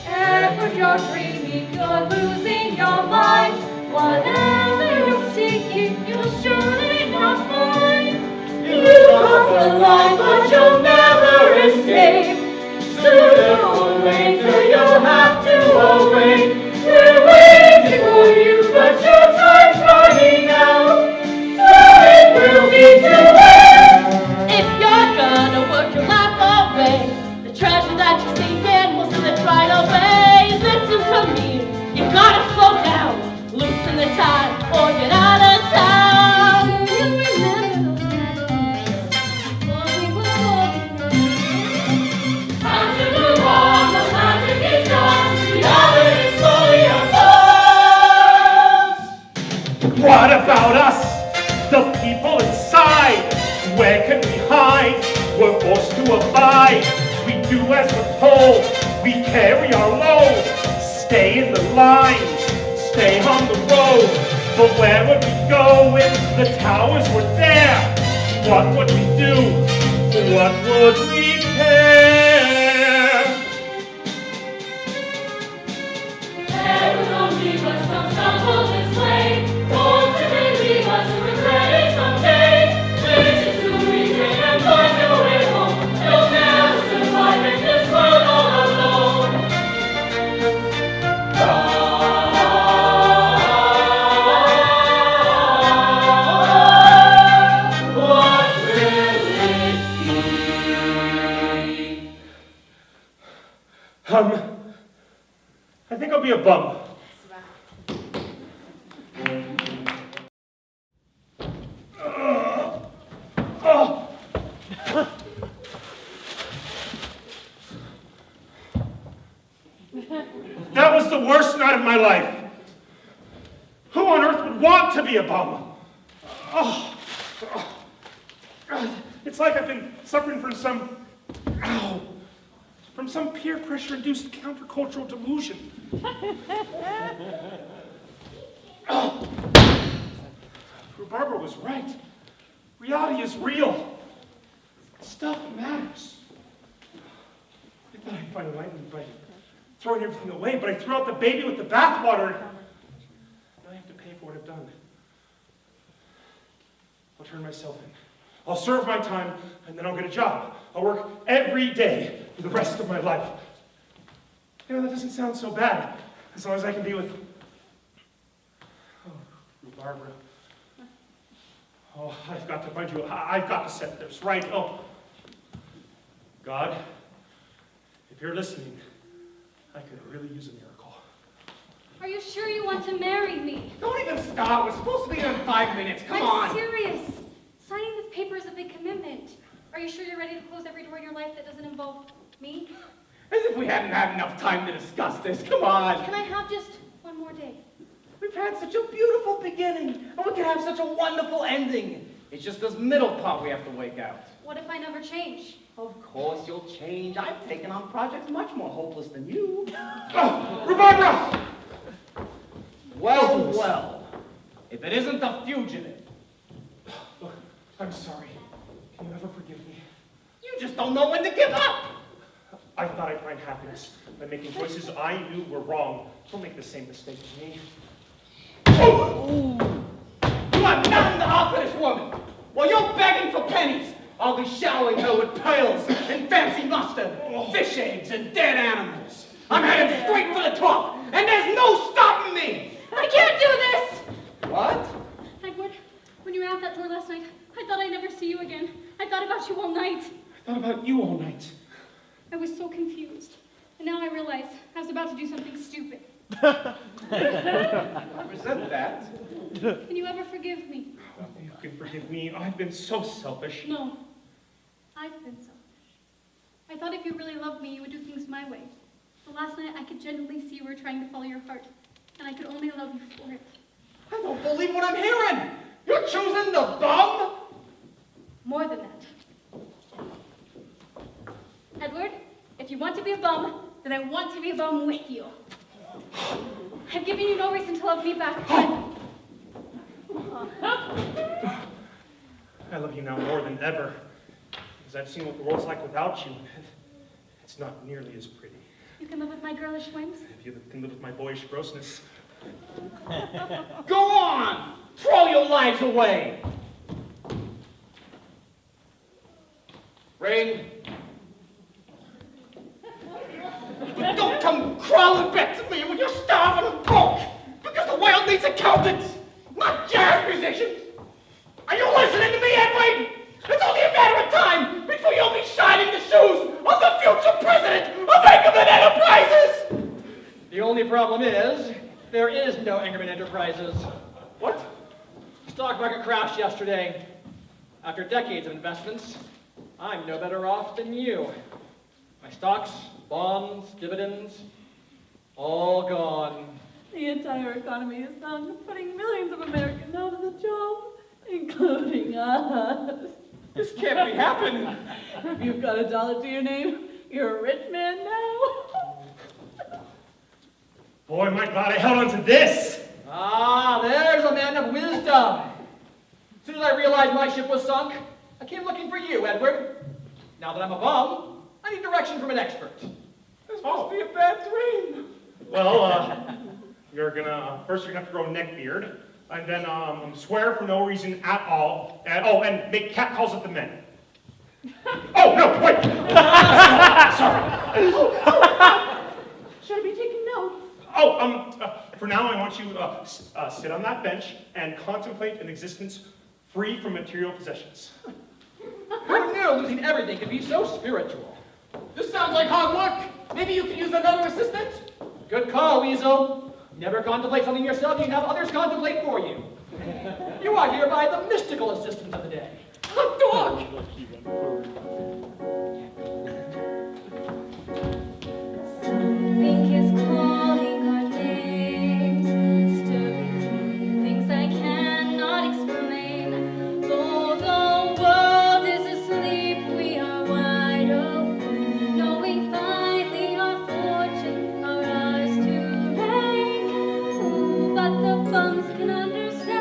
S2: Edward, you're dreaming, you're losing your mind. Whatever you're seeking, you'll surely not find. You cross the line, but you'll never escape. Sooner or later, you'll have to await. We're waiting for you, but your time's running out. Soon it will be too late. If you're gonna work your life away, the treasure that you're seeking will slip right away. Listen to me, you gotta slow down, loosen the time, or get out of town. Do you remember those nights before we
S1: about us, the people inside. Where can we hide? We're forced to abide. We do as we're told. We carry our load. Stay in the lines. Stay on the road. But where would we go if the towers were there? What would we do? What would we care?
S2: There will only be some stumble this way. Fortune leave us to regret it someday. Listen to reason and find your way home. You'll never survive in this world all alone. What will it be?
S1: I think I'll be a bum. That was the worst night of my life. Who on earth would want to be a bum? It's like I've been suffering from some peer pressure-induced countercultural delusion. Rhubarbara was right. Reality is real. Stuff matters. I thought I'd find enlightenment by throwing everything away, but I threw out the baby with the bathwater. Now I have to pay for what I've done. I'll turn myself in. I'll serve my time, and then I'll get a job. I'll work every day for the rest of my life. You know, that doesn't sound so bad, as long as I can be with... Rhubarbara. Oh, I've got to find you. I've got to set this right. Oh, God, if you're listening, I could really use a miracle.
S3: Are you sure you want to marry me?
S5: Don't even start. We're supposed to be here in 5 minutes. Come on.
S3: I'm serious. Signing this paper is a big commitment. Are you sure you're ready to close every door in your life that doesn't involve me?
S5: As if we hadn't had enough time to discuss this. Come on.
S3: Can I have just one more day?
S5: We've had such a beautiful beginning, and we can have such a wonderful ending. It's just this middle part we have to wake out.
S3: What if I never change?
S5: Of course you'll change. I've taken on projects much more hopeless than you.
S1: Rhubarbara!
S5: Well, well. If it isn't the fugitive.
S1: Look, I'm sorry. Can you ever forgive me?
S5: You just don't know when to give up.
S1: I thought I'd find happiness by making choices I knew were wrong. Don't make the same mistake as me.
S5: You have nothing to offer this woman. While you're begging for pennies, I'll be showering her with pearls and fancy mustard, fish eggs and dead animals. I'm headed straight for the top, and there's no stopping me.
S3: I can't do this!
S5: What?
S3: Edward, when you were out that door last night, I thought I'd never see you again. I thought about you all night.
S1: I thought about you all night.
S3: I was so confused. And now I realize I was about to do something stupid.
S5: I resent that.
S3: Can you ever forgive me?
S1: Oh, you can forgive me. I've been so selfish.
S3: No. I've been selfish. I thought if you really loved me, you would do things my way. But last night, I could genuinely see you were trying to follow your heart. And I could only love you for it.
S5: I don't believe what I'm hearing. You're choosing the bum?
S3: More than that. Edward, if you want to be a bum, then I want to be a bum with you. I've given you no reason to love me back.
S1: I love you now more than ever, because I've seen what the world's like without you, and it's not nearly as pretty.
S3: You can live with my girlish whims?
S1: If you can live with my boyish grossness.
S5: Go on! Throw your lives away! Rain. But don't come crawling back to me when you're starving and broke! Because the world needs accountants, not jazz musicians! Are you listening to me, Edward? It's only a matter of time before you'll be shining the shoes of the future president of Engerman Enterprises!
S4: The only problem is, there is no Engerman Enterprises.
S5: What?
S4: Stock market crashed yesterday. After decades of investments, I'm no better off than you. My stocks, bonds, dividends, all gone.
S2: The entire economy is sunk, putting millions of Americans out of the job, including us.
S4: This can't be happening.
S2: If you've got $1 to your name, you're a rich man now.
S7: Boy, am I glad I held on to this.
S4: Ah, there's a man of wisdom. As soon as I realized my ship was sunk, I came looking for you, Edward. Now that I'm a bum, I need direction from an expert.
S1: This must be a bad dream. Well, first you're gonna have to grow a neck beard, and then swear for no reason at all, and make cat calls at the men. Oh, no, wait! Sorry.
S2: Should I be taking notes?
S1: For now I want you to sit on that bench and contemplate an existence free from material possessions.
S4: Who knew losing everything could be so spiritual?
S5: This sounds like hard work. Maybe you could use another assistant?
S4: Good call, Weasel. Never contemplate something yourself, you have others contemplate for you. You are hereby the mystical assistant of the day.
S5: A dog!
S3: Something is calling our names, stirring things I cannot explain. Though the world is asleep, we are wide awake, knowing finally our fortune are ours to reign. Who but the bums can understand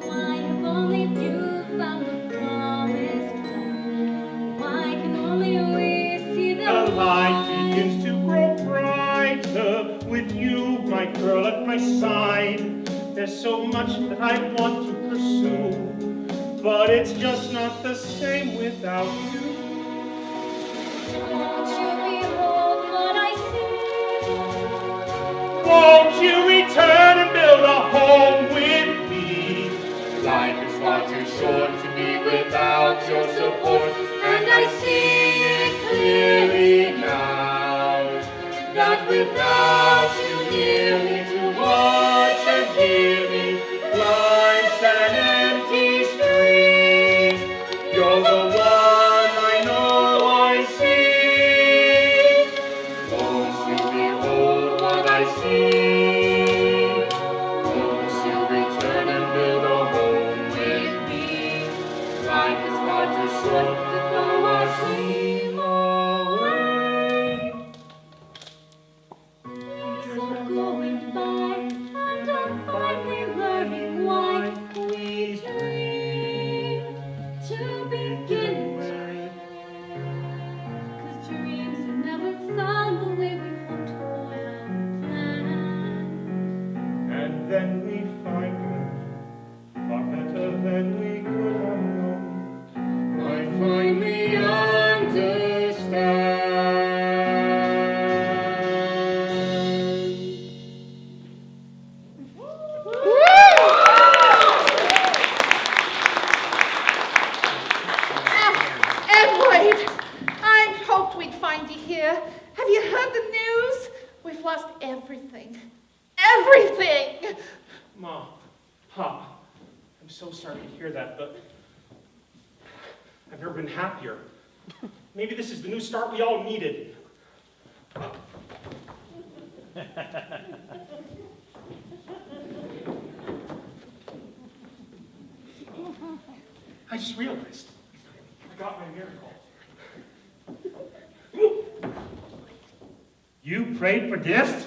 S3: why have only few found the promised land? Why can only we see the
S1: The light begins to grow brighter with you, my girl, at my side. There's so much that I want to pursue, but it's just not the same without you.
S3: Won't you behold what I see?
S1: Won't you return and build a home with me?
S13: Life is far too short to be without your support, and I see it clearly now, that without you near me to watch and hear me, life's an empty street. You're the one I know I see. Won't you behold what I see? Won't you return and build a home with me? Life is far too short to throw our dream away.
S3: So going by, and I'm finally learning why we dream to begin with. 'Cause dreams are never found the way we hoped or had planned.
S1: And then we find it far better than we could have known.
S13: I finally understand.
S6: Edward, I hoped we'd find you here. Have you heard the news? We've lost everything. Everything!
S1: Ma, Pa, I'm so sorry to hear that, but I've never been happier. Maybe this is the new start we all needed. I just realized I got my miracle.
S8: You prayed for this?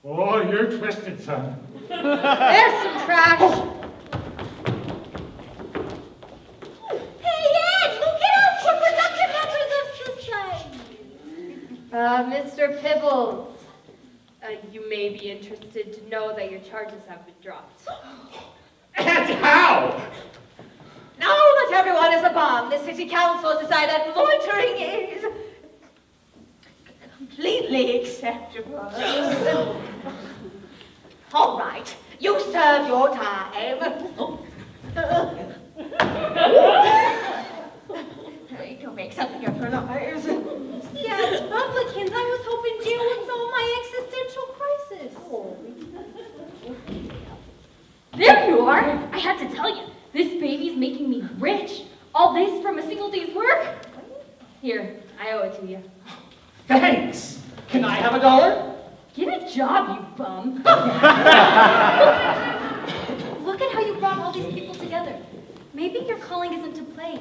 S8: Oh, you're twisted, son.
S12: There's some trash.
S3: Hey, Ed, look at us! We're productive members of society!
S14: Mr. Pibbles, you may be interested to know that your charges have been dropped.
S1: And how?
S12: Now that everyone is a bum, the city council has decided that loitering is completely acceptable. All right, you served your time. Go make something of your lives.
S2: Yes, Republicans, I was hoping jail would solve my existential crisis.
S3: There you are! I had to tell you, this baby's making me rich. All this from a single day's work? Here, I owe it to you.
S1: Thanks!
S4: Can I have $1?
S2: Get a job, you bum.
S3: Look at how you brought all these people together. Maybe your calling isn't to play,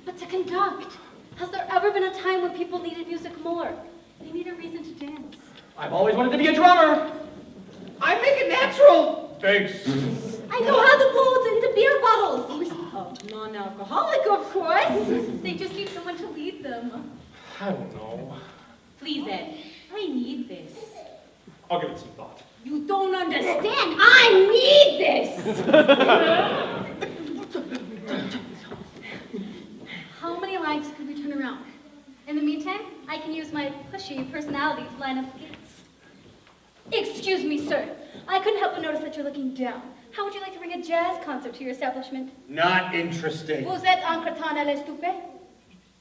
S3: but to conduct. Has there ever been a time when people needed music more? They need a reason to dance.
S4: I've always wanted to be a drummer.
S5: I make it natural.
S7: Thanks.
S3: I know how to blow into beer bottles. Non-alcoholic, of course. They just need someone to lead them.
S7: I don't know.
S2: Please, Ed, I need this.
S7: I'll give it some thought.
S2: You don't understand. I need this.
S3: How many lives could we turn around? In the meantime, I can use my pushy personality to line up the gates. Excuse me, sir. I couldn't help but notice that you're looking down. How would you like to bring a jazz concert to your establishment?
S5: Not interesting.
S3: Vous êtes en cretin à l'estupé?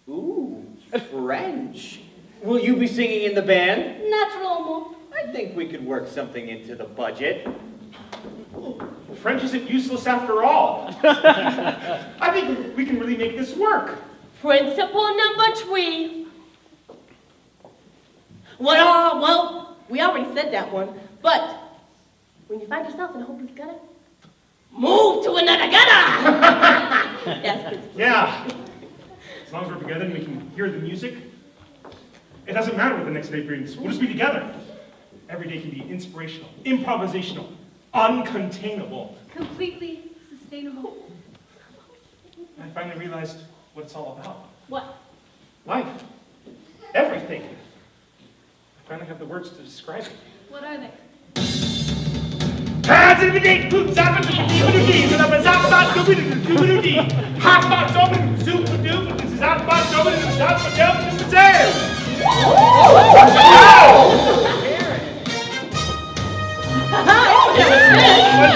S5: Ooh, French. Will you be singing in the band?
S3: Naturellement.
S5: I think we could work something into the budget.
S7: French isn't useless after all. I think we can really make this work.
S2: Principle number 3. Well, we already said that one, but when you find yourself in a hopeless gutter, move to another gutter! That's principle.
S7: Yeah. As long as we're together and we can hear the music, it doesn't matter what the next day brings. We'll just be together. Every day can be inspirational, improvisational, uncontainable.
S3: Completely sustainable.
S7: I finally realized what it's all about.
S2: What?
S7: Life. Everything. I finally have the words to describe it.
S3: What are they?
S8: What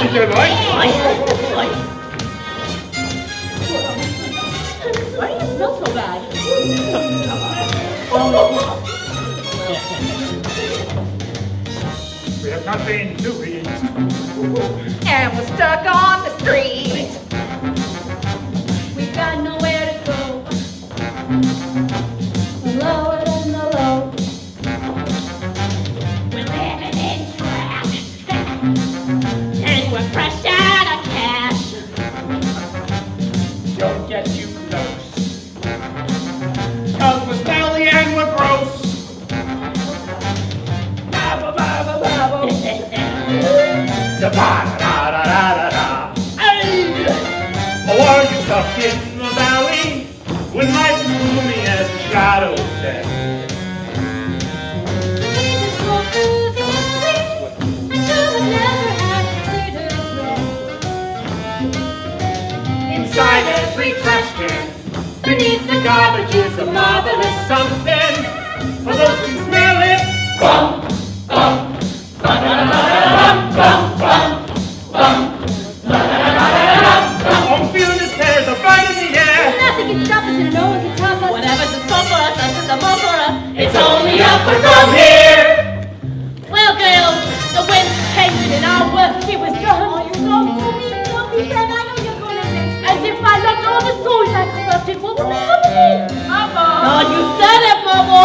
S8: did you like?
S2: Why do you smell so bad?
S8: We have nothing to eat.
S6: And we're stuck on the street.
S2: We've got nowhere to go. Lower than the low. We're living in trash. And we're fresh out of cash.
S9: Don't get too close. 'Cause we're smelly and we're gross. Da-ba-da-da-da-da-da. Hey! Oh, are you stuck in the valley when life is gloomy as the shadows dead? Inside every trash can, beneath the garbage is a marvelous something. For those who smell it, bum, bum, ba-da-da-da-da-dum, bum, bum, bum, ba-da-da-da-da-dum, bum. I'm feeling this pear's a bite in the air.
S2: Nothing can stop us and no one can stop us. Whatever's in store for us, that's the more for us.
S9: It's only upward from here.
S2: Well, girls, the wind's changing and our work here was done. Oh, you're so gloomy, Fran. I know you're going to miss. As if I loved all the souls I corrupted. What would become of me? Mama. Oh, you said it, Mama.